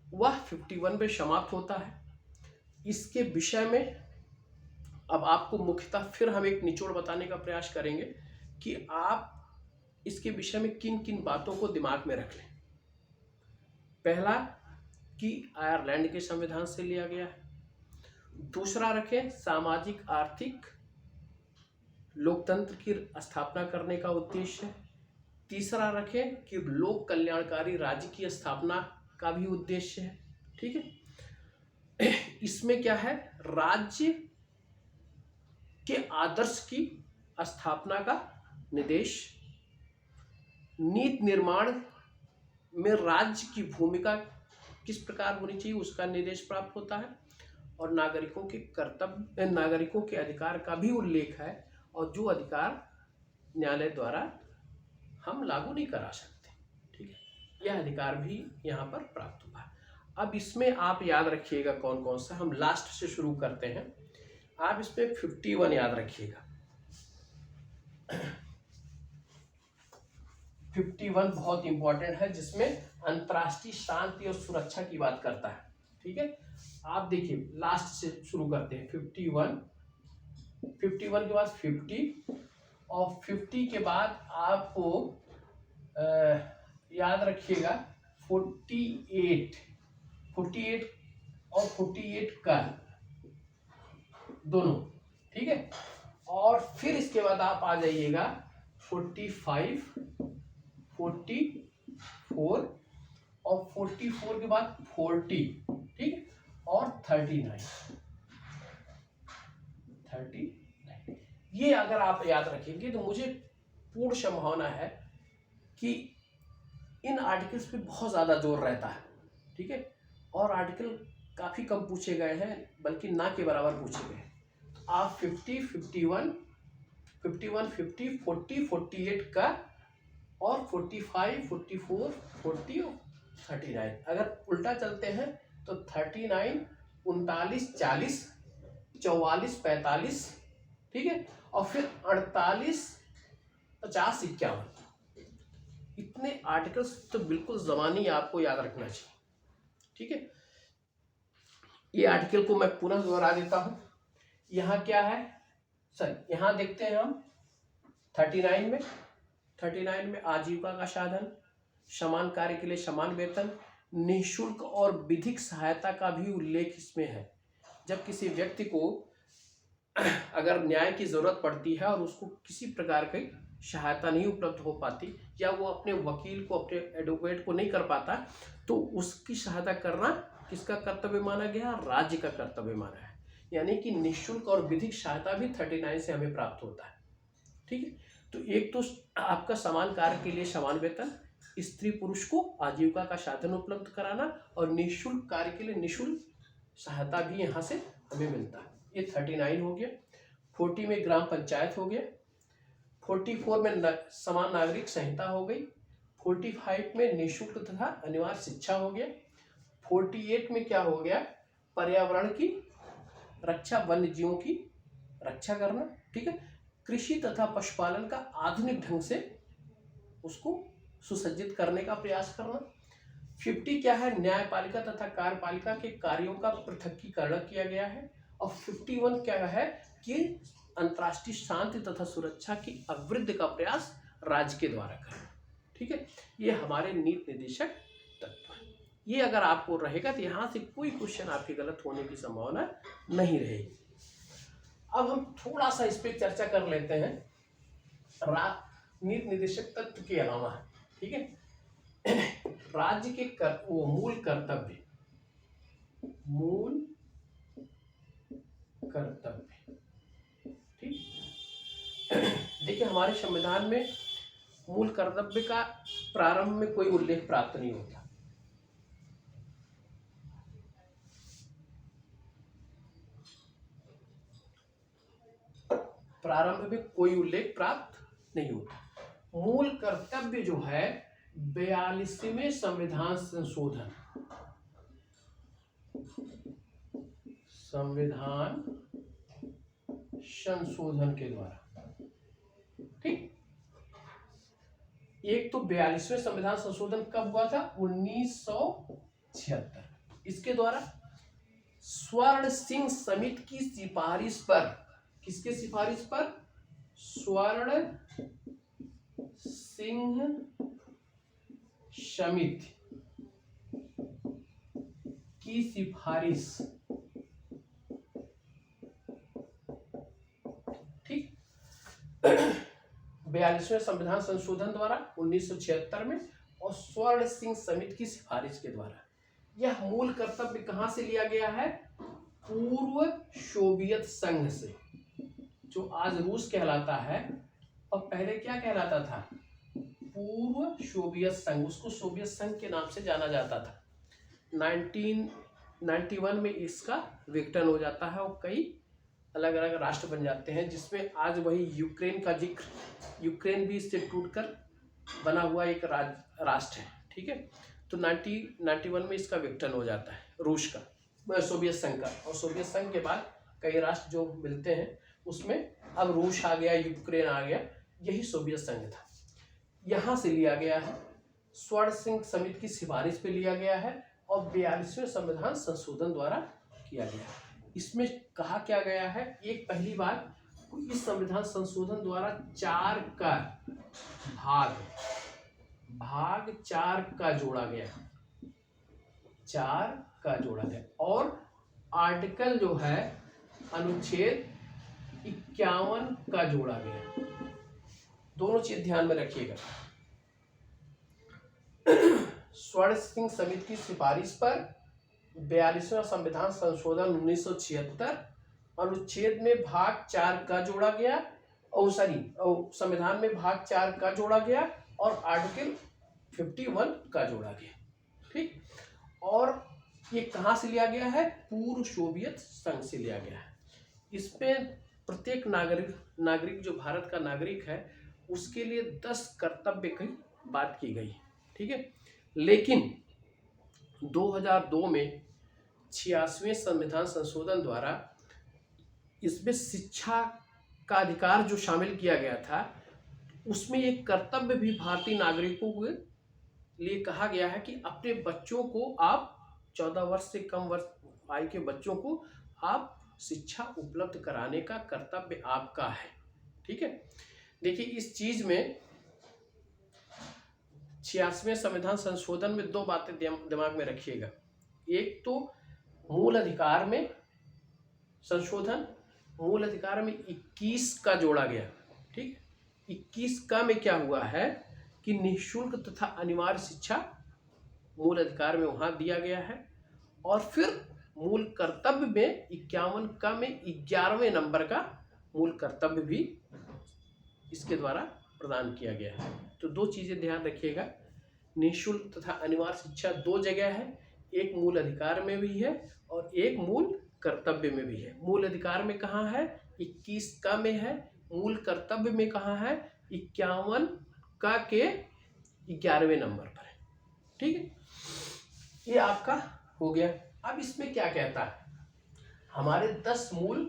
वह 51 में समाप्त होता है। इसके विषय में अब आपको मुख्यतः फिर हम एक निचोड़ बताने का प्रयास करेंगे कि आप इसके विषय में किन किन बातों को दिमाग में रख लें। पहला कि आयरलैंड के संविधान से लिया गया है। दूसरा रखें सामाजिक आर्थिक लोकतंत्र की स्थापना करने का उद्देश्य है। तीसरा रखें कि लोक कल्याणकारी राज्य की स्थापना का भी उद्देश्य है। ठीक है, इसमें क्या है? राज्य के आदर्श की स्थापना का निर्देश, नीति निर्माण में राज्य की भूमिका किस प्रकार होनी चाहिए उसका निर्देश प्राप्त होता है, और नागरिकों के कर्तव्य, नागरिकों के अधिकार का भी उल्लेख है, और जो अधिकार न्यायालय द्वारा हम लागू नहीं करा सकते। ठीक है, यह अधिकार भी यहाँ पर प्राप्त हुआ। अब इसमें आप याद रखिएगा कौन कौन सा, हम लास्ट से शुरू करते हैं। आप इसमें 51 याद रखिएगा। 51 बहुत इंपॉर्टेंट है, जिसमें अंतर्राष्ट्रीय शांति और सुरक्षा की बात करता है। ठीक है, आप देखिए लास्ट से शुरू करते हैं। 51 के बाद 50, और 50 के बाद आपको याद रखिएगा 48 और 48 का दोनों। ठीक है, और फिर इसके बाद आप आ जाइएगा 45, 44, और 44 के बाद 40, ठीक है, और 39। ये अगर आप याद रखेंगे तो मुझे पूर्ण संभावना है कि इन आर्टिकल्स पे बहुत ज़्यादा जोर रहता है। ठीक है, और आर्टिकल काफ़ी कम पूछे गए हैं, बल्कि ना के बराबर पूछे गए हैं। आप 50, 51, 50, 40, 48 का, और 45, 44, 40 और 39। अगर उल्टा चलते हैं तो 39, 39, 40, 44, 45, ठीक है, और फिर 48, 50, 51। इतने आर्टिकल्स तो बिल्कुल ज़बानी आपको याद रखना चाहिए। ठीक है, ये आर्टिकल को मैं पुनः दोहरा देता हूँ। यहाँ क्या है सर, यहाँ देखते हैं हम 39 में आजीविका का साधन, समान कार्य के लिए समान वेतन, निःशुल्क और विधिक सहायता का भी उल्लेख इसमें है। जब किसी व्यक्ति को अगर न्याय की जरूरत पड़ती है और उसको किसी प्रकार की सहायता नहीं उपलब्ध हो पाती, या वो अपने वकील को, अपने एडवोकेट को नहीं कर पाता, तो उसकी सहायता करना किसका कर्तव्य माना गया? राज्य का कर्तव्य माना है। यानी कि निःशुल्क और विधिक सहायता भी 39 से हमें प्राप्त होता है। ठीक है, तो एक तो आपका समान कार्य के लिए समान वेतन, स्त्री पुरुष को आजीविका का साधन उपलब्ध कराना, और निःशुल्क कार्य के लिए निःशुल्क सहायता भी यहाँ से हमें मिलता है। ये 39 हो गया। 40 में ग्राम पंचायत हो गया। 44 में समान नागरिक संहिता हो गई। 45 में निःशुल्क तथा अनिवार्य शिक्षा हो गया। 48 में क्या हो गया, पर्यावरण की रक्षा, वन्य जीवों की रक्षा करना, ठीक है। कृषि तथा पशुपालन का आधुनिक ढंग से उसको सुसज्जित करने का प्रयास करना। 50 क्या है, न्यायपालिका तथा कार्यपालिका के कार्यों का पृथकीकरण किया गया है। और 51 क्या है कि अंतर्राष्ट्रीय शांति तथा सुरक्षा की अभिवृद्धि का प्रयास राज्य के द्वारा करना, ठीक है। ये हमारे नीति निर्देशक तत्व हैं। ये अगर आपको रहेगा तो यहाँ से कोई क्वेश्चन आपके गलत होने की संभावना नहीं रहेगी। अब हम थोड़ा सा इस पर चर्चा कर लेते हैं नीति निर्देशक तत्व के अलावा, ठीक है। राज्य के मूल कर्तव्य, ठीक। देखिए हमारे संविधान में मूल कर्तव्य का प्रारंभ में कोई उल्लेख प्राप्त नहीं होता। प्रारंभ में कोई उल्लेख प्राप्त नहीं होता। मूल कर्तव्य जो है 42वें संविधान संशोधन के द्वारा, ठीक। एक तो 42वें संविधान संशोधन कब हुआ था, 1976। इसके द्वारा स्वर्ण सिंह समिति की सिफारिश पर, किसके सिफारिश पर, स्वर्ण सिंह समिति की सिफारिश, ठीक। 42वें संविधान संशोधन द्वारा 1976 में और स्वर्ण सिंह समिति की सिफारिश के द्वारा यह मूल कर्तव्य कहां से लिया गया है, पूर्व सोवियत संघ से, जो आज रूस कहलाता है और पहले क्या कहलाता था, पूर्व सोवियत संघ। उसको सोवियत संघ के नाम से जाना जाता था। 1991 में इसका विघटन हो जाता है और कई अलग अलग राष्ट्र बन जाते हैं, जिसमें आज वही यूक्रेन का जिक्र, यूक्रेन भी इससे टूटकर बना हुआ एक राष्ट्र है, ठीक है। तो 1991 में इसका विघटन हो जाता है रूस का, सोवियत संघ का। और सोवियत संघ के बाद कई राष्ट्र जो मिलते हैं उसमें अब रूस आ गया, यूक्रेन आ गया, यही सोवियत संघ था। यहाँ से लिया गया है, स्वर्ण सिंह समिति की सिफारिश पे लिया गया है और 42वें संविधान संशोधन द्वारा किया गया है। इसमें कहा क्या गया है, एक पहली बात, इस संविधान संशोधन द्वारा 4 का भाग 4 का जोड़ा गया, 4 का जोड़ा गया। और आर्टिकल जो है अनुच्छेद 51 का जोड़ा गया। दोनों चीज ध्यान में रखिएगा। स्वर्ण सिंह समिति की सिफारिश पर 42वां संविधान संशोधन 1976 अनुच्छेद में भाग 4 का जोड़ा गया, संविधान में भाग 4 का जोड़ा गया और आर्टिकल 51 का जोड़ा गया, ठीक। और ये कहाँ से लिया गया है, पूर्व सोवियत संघ से लिया गया है। इसमें प्रत्येक नागरिक जो भारत का नागरिक है उसके लिए 10 कर्तव्य की बात की गई, ठीक है। लेकिन 2002 में 86वें संविधान संशोधन द्वारा इसमें शिक्षा का अधिकार जो शामिल किया गया था, उसमें एक कर्तव्य भी भारतीय नागरिकों के लिए कहा गया है कि अपने बच्चों को आप 14 वर्ष से कम वर्ष आयु के बच्चों को आप शिक्षा उपलब्ध कराने का कर्तव्य आपका है, ठीक है। देखिए इस चीज में 86वें संविधान संशोधन में 2 बातें दिमाग में रखिएगा। एक तो मूल अधिकार में संशोधन, मूल अधिकार में 21 का जोड़ा गया, ठीक। 21 का में क्या हुआ है कि निःशुल्क तथा अनिवार्य शिक्षा मूल अधिकार में वहां दिया गया है। और फिर मूल कर्तव्य में 51 का में 11वें नंबर का मूल कर्तव्य भी इसके द्वारा प्रदान किया गया है। तो 2 चीजें ध्यान रखिएगा, निःशुल्क तथा अनिवार्य शिक्षा 2 जगह है, एक मूल अधिकार में भी है और एक मूल कर्तव्य में भी है। मूल अधिकार में कहाँ है, 21 का में है, मूल कर्तव्य में कहाँ है, 51 का के 11वें नंबर पर है। ठीक है, ये आपका हो गया। अब इसमें क्या कहता है, हमारे 10 मूल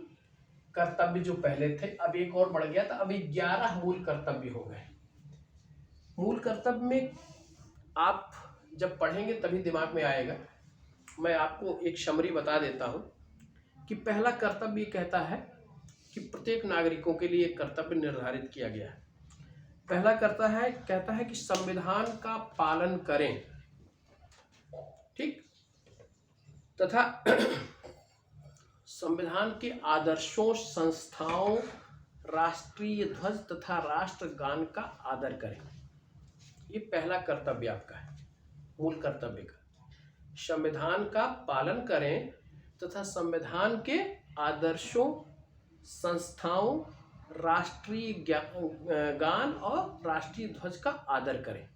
कर्तव्य जो पहले थे अब एक और बढ़ गया था, अब 11 मूल कर्तव्य हो गए। मूल कर्तव्य में आप जब पढ़ेंगे तभी दिमाग में आएगा। मैं आपको एक समरी बता देता हूं कि पहला कर्तव्य कहता है कि प्रत्येक नागरिकों के लिए एक कर्तव्य निर्धारित किया गया है। पहला कहता है कि संविधान का पालन करें, ठीक, तथा संविधान के आदर्शों, संस्थाओं, राष्ट्रीय ध्वज तथा राष्ट्रगान का आदर करें। ये पहला कर्तव्य आपका है, मूल कर्तव्य का। संविधान का पालन करें तथा संविधान के आदर्शों, संस्थाओं, राष्ट्रीय गान और राष्ट्रीय ध्वज का आदर करें।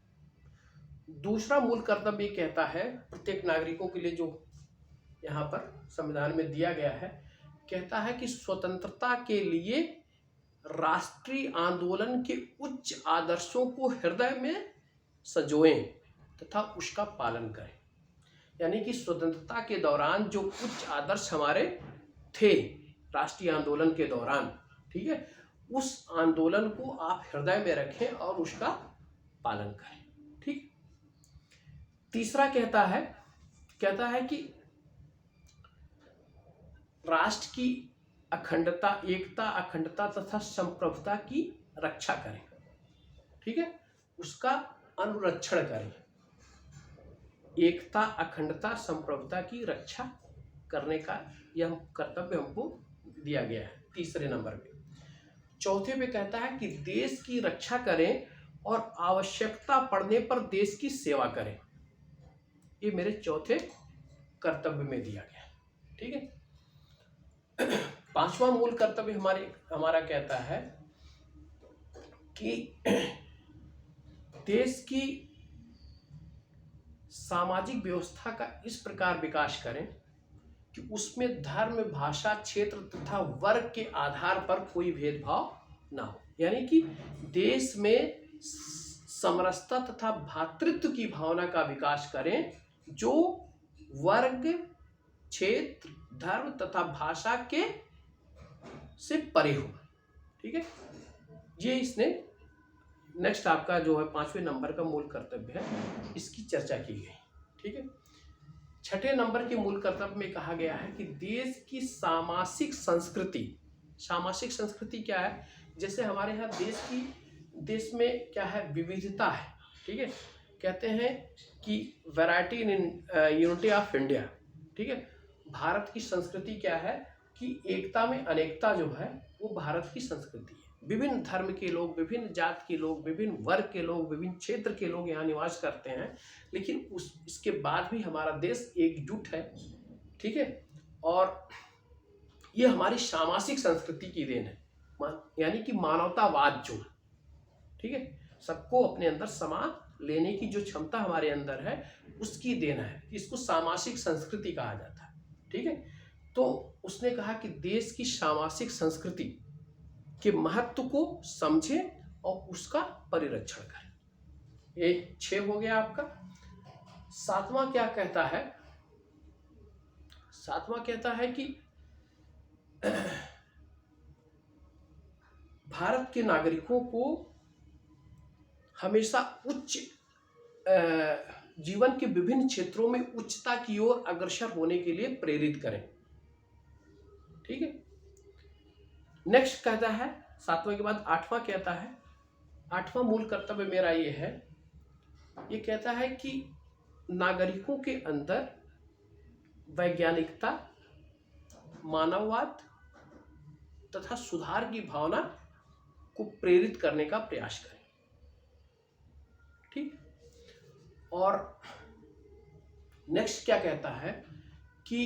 दूसरा मूल कर्तव्य कहता है प्रत्येक नागरिकों के लिए, जो यहाँ पर संविधान में दिया गया है, कहता है कि स्वतंत्रता के लिए राष्ट्रीय आंदोलन के उच्च आदर्शों को हृदय में संजोएं तथा उसका पालन करें। यानी कि स्वतंत्रता के दौरान जो उच्च आदर्श हमारे थे राष्ट्रीय आंदोलन के दौरान, ठीक है, उस आंदोलन को आप हृदय में रखें और उसका पालन करें। ठीक। तीसरा कहता है कि राष्ट्र की अखंडता, एकता, अखंडता तथा संप्रभुता की रक्षा करें। ठीक है, उसका अनुरक्षण करें। एकता, अखंडता, संप्रभुता की रक्षा करने का यह कर्तव्य हमको दिया गया है तीसरे नंबर पे। चौथे पे कहता है कि देश की रक्षा करें और आवश्यकता पड़ने पर देश की सेवा करें। ये मेरे चौथे कर्तव्य में दिया गया है। ठीक है। पांचवा मूल कर्तव्य हमारा कहता है कि देश की सामाजिक व्यवस्था का इस प्रकार विकास करें कि उसमें धर्म, भाषा, क्षेत्र तथा वर्ग के आधार पर कोई भेदभाव ना हो। यानी कि देश में समरसता तथा भ्रातृत्व की भावना का विकास करें जो वर्ग, क्षेत्र, धर्म तथा भाषा के से परे हो। ठीक है, ये इसने नेक्स्ट आपका जो है 5वें नंबर का मूल कर्तव्य है, इसकी चर्चा की गई। ठीक है। छठे नंबर के मूल कर्तव्य में कहा गया है कि देश की सामाजिक संस्कृति। सामाजिक संस्कृति क्या है? जैसे हमारे यहाँ देश में क्या है, विविधता है। ठीक है, कहते हैं कि variety in unity of India. ठीक है, भारत की संस्कृति क्या है कि एकता में अनेकता जो है वो भारत की संस्कृति है। विभिन्न धर्म के लोग, विभिन्न जात के लोग, विभिन्न वर्ग के लोग, विभिन्न क्षेत्र के लोग यहाँ निवास करते हैं, लेकिन इसके बाद भी हमारा देश एकजुट है। ठीक है, और ये हमारी सामाजिक संस्कृति की देन है, यानी कि मानवतावाद जो, ठीक है, सबको अपने अंदर समा लेने की जो क्षमता हमारे अंदर है उसकी देन है। इसको सामाजिक संस्कृति कहा जाता है। ठीक है, तो उसने कहा कि देश की सामाजिक संस्कृति के महत्व को समझें और उसका परिरक्षण करें। ये 6 हो गया आपका। सातवां क्या कहता है? सातवां कहता है कि भारत के नागरिकों को हमेशा उच्च जीवन के विभिन्न क्षेत्रों में उच्चता की ओर अग्रसर होने के लिए प्रेरित करें। ठीक है, नेक्स्ट कहता है, सातवां के बाद आठवां कहता है, आठवां मूल कर्तव्य मेरा ये है, ये कहता है कि नागरिकों के अंदर वैज्ञानिकता, मानववाद तथा सुधार की भावना को प्रेरित करने का प्रयास करें। ठीक, और नेक्स्ट क्या कहता है कि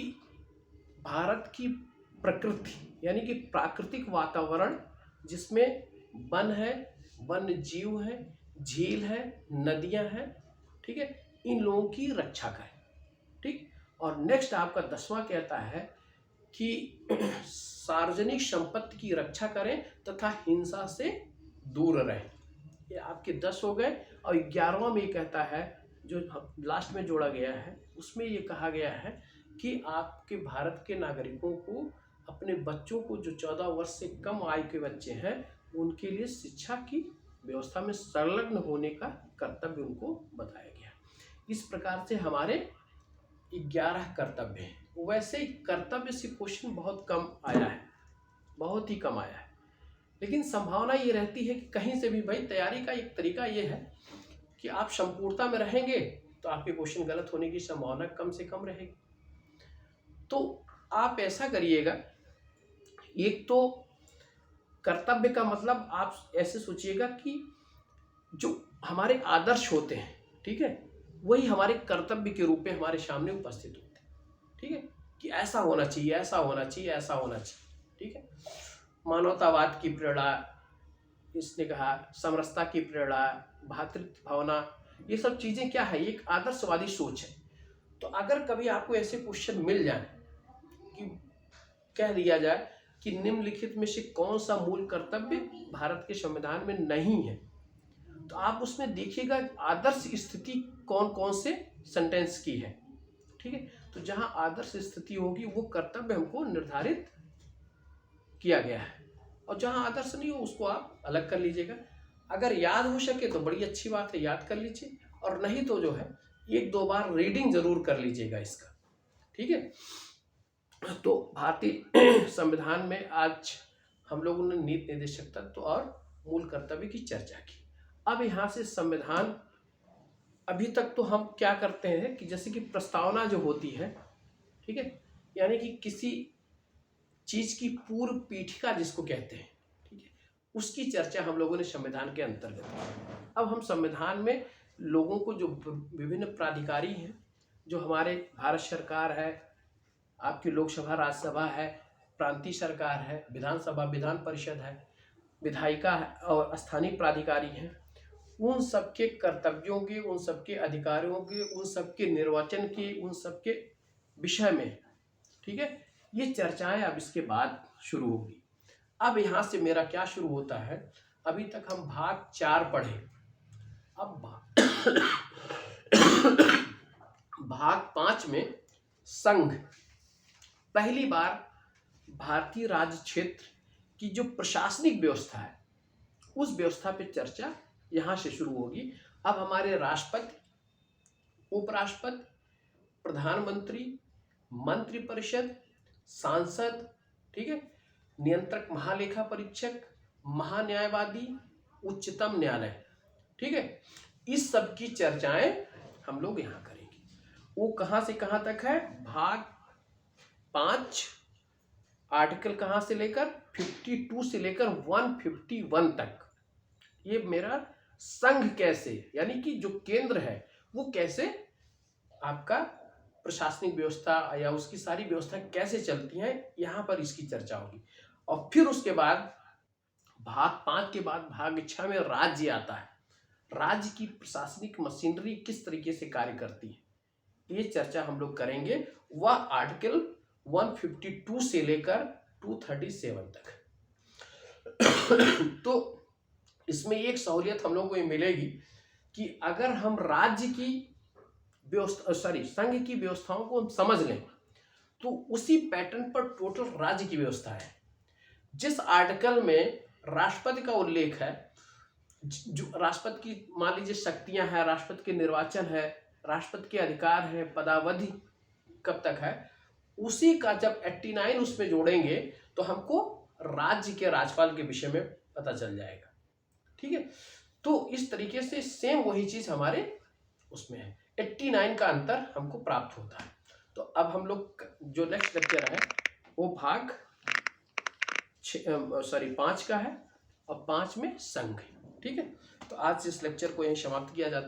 भारत की प्रकृति यानी कि प्राकृतिक वातावरण जिसमें वन है, वन्य जीव है, झील है, नदियां हैं, ठीक है, इन लोगों की रक्षा करें। ठीक, और नेक्स्ट आपका 10वां कहता है कि सार्वजनिक संपत्ति की रक्षा करें तथा हिंसा से दूर रहें। ये आपके 10 हो गए। और 11वां में ये कहता है, जो लास्ट में जोड़ा गया है, उसमें ये कहा गया है कि आपके भारत के नागरिकों को अपने बच्चों को, जो 14 वर्ष से कम आयु के बच्चे हैं, उनके लिए शिक्षा की व्यवस्था में संलग्न होने का कर्तव्य उनको बताया गया। इस प्रकार से हमारे 11 कर्तव्य हैं। वैसे ही कर्तव्य से क्वेश्चन बहुत कम आया है, बहुत ही कम आया है, लेकिन संभावना ये रहती है कि कहीं से भी भाई, तैयारी का एक तरीका ये है कि आप संपूर्णता में रहेंगे तो आपके क्वेश्चन गलत होने की संभावना कम से कम रहेगी। तो आप ऐसा करिएगा, एक तो कर्तव्य का मतलब आप ऐसे सोचिएगा कि जो हमारे आदर्श होते हैं, ठीक है, वही हमारे कर्तव्य के रूप में हमारे सामने उपस्थित होते हैं, ठीक है, कि ऐसा होना चाहिए, ऐसा होना चाहिए, ऐसा होना चाहिए, ठीक है। मानवतावाद की प्रेरणा, इसने कहा समरसता की प्रेरणा, भातृत्व भावना, ये सब चीज़ें क्या है, एक आदर्शवादी सोच है। तो अगर कभी आपको ऐसे क्वेश्चन मिल जाए कि कह दिया जाए कि निम्नलिखित में से कौन सा मूल कर्तव्य भारत के संविधान में नहीं है, तो आप उसमें देखिएगा आदर्श स्थिति कौन कौन से सेंटेंस की है, ठीक है। तो जहां आदर्श स्थिति होगी वो कर्तव्य हमको निर्धारित किया गया है, और जहां आदर्श नहीं हो उसको आप अलग कर लीजिएगा। अगर याद हो सके तो बड़ी अच्छी बात है, याद कर लीजिए, और नहीं तो जो है 1-2 बार रीडिंग जरूर कर लीजिएगा इसका, ठीक है। तो भारतीय संविधान में आज हम लोगों ने नीति निर्देशक तत्व और मूल कर्तव्य की चर्चा की। अब यहाँ से संविधान, अभी तक तो हम क्या करते हैं कि जैसे कि प्रस्तावना जो होती है, ठीक है, यानी कि किसी चीज़ की पूर्व पीठिका जिसको कहते हैं, ठीक है, उसकी चर्चा हम लोगों ने संविधान के अंतर्गत की। अब हम संविधान में लोगों को, जो विभिन्न प्राधिकारी हैं, जो हमारे भारत सरकार है, आपकी लोकसभा राज्यसभा है, प्रांतीय सरकार है, विधानसभा विधान परिषद है, विधायिका है और स्थानीय प्राधिकारी हैं, उन सबके कर्तव्यों के, उन सबके अधिकारों के, उन सबके निर्वाचन के, उन सबके विषय में, ठीक है, ये चर्चाएं अब इसके बाद शुरू होगी। अब यहाँ से मेरा क्या शुरू होता है, अभी तक हम भाग 4 पढ़े, अब भाग 5 में संघ, पहली बार भारतीय राज्य क्षेत्र की जो प्रशासनिक व्यवस्था है, उस व्यवस्था पे चर्चा यहाँ से शुरू होगी। अब हमारे राष्ट्रपति, उपराष्ट्रपति, प्रधानमंत्री, मंत्रिपरिषद, सांसद, ठीक है, नियंत्रक महालेखा परीक्षक, महान्यायवादी, उच्चतम न्यायालय, ठीक है, इस सब की चर्चाएं हम लोग यहाँ करेंगे। वो कहाँ से कहाँ तक है, भाग 5 आर्टिकल कहाँ से लेकर 52 से लेकर 151 तक, ये मेरा संघ कैसे, यानी कि जो केंद्र है वो कैसे आपका प्रशासनिक व्यवस्था या उसकी सारी व्यवस्था कैसे चलती हैं, यहाँ पर इसकी चर्चा होगी। और फिर उसके बाद भाग 5 के बाद भाग 6 में राज्य आता है, राज्य की प्रशासनिक मशीनरी किस तरीके से कार्य करती है, ये चर्चा हम लोग करेंगे। वह आर्टिकल 152 से लेकर 237 तक। तो इसमें एक सहूलियत हम लोगों को ये मिलेगी कि अगर हम राज्य की व्यवस्था, संघ की व्यवस्थाओं को हम समझ लें, तो उसी पैटर्न पर टोटल राज्य की व्यवस्था है। जिस आर्टिकल में राष्ट्रपति का उल्लेख है, जो राष्ट्रपति की मान लीजिए शक्तियां हैं, राष्ट्रपति के निर्वाचन है, राष्ट्रपति के अधिकार है, पदावधि कब तक है, उसी का जब 89 उसमें जोड़ेंगे तो हमको राज्य के राज्यपाल के विषय में पता चल जाएगा, ठीक है। तो इस तरीके से सेम वही चीज हमारे उसमें है, 89 का अंतर हमको प्राप्त होता है। तो अब हम लोग जो नेक्स्ट लेक्चर है वो भाग 5 का है, और 5 में संघ, ठीक है। तो आज इस लेक्चर को यहीं समाप्त किया जाता है।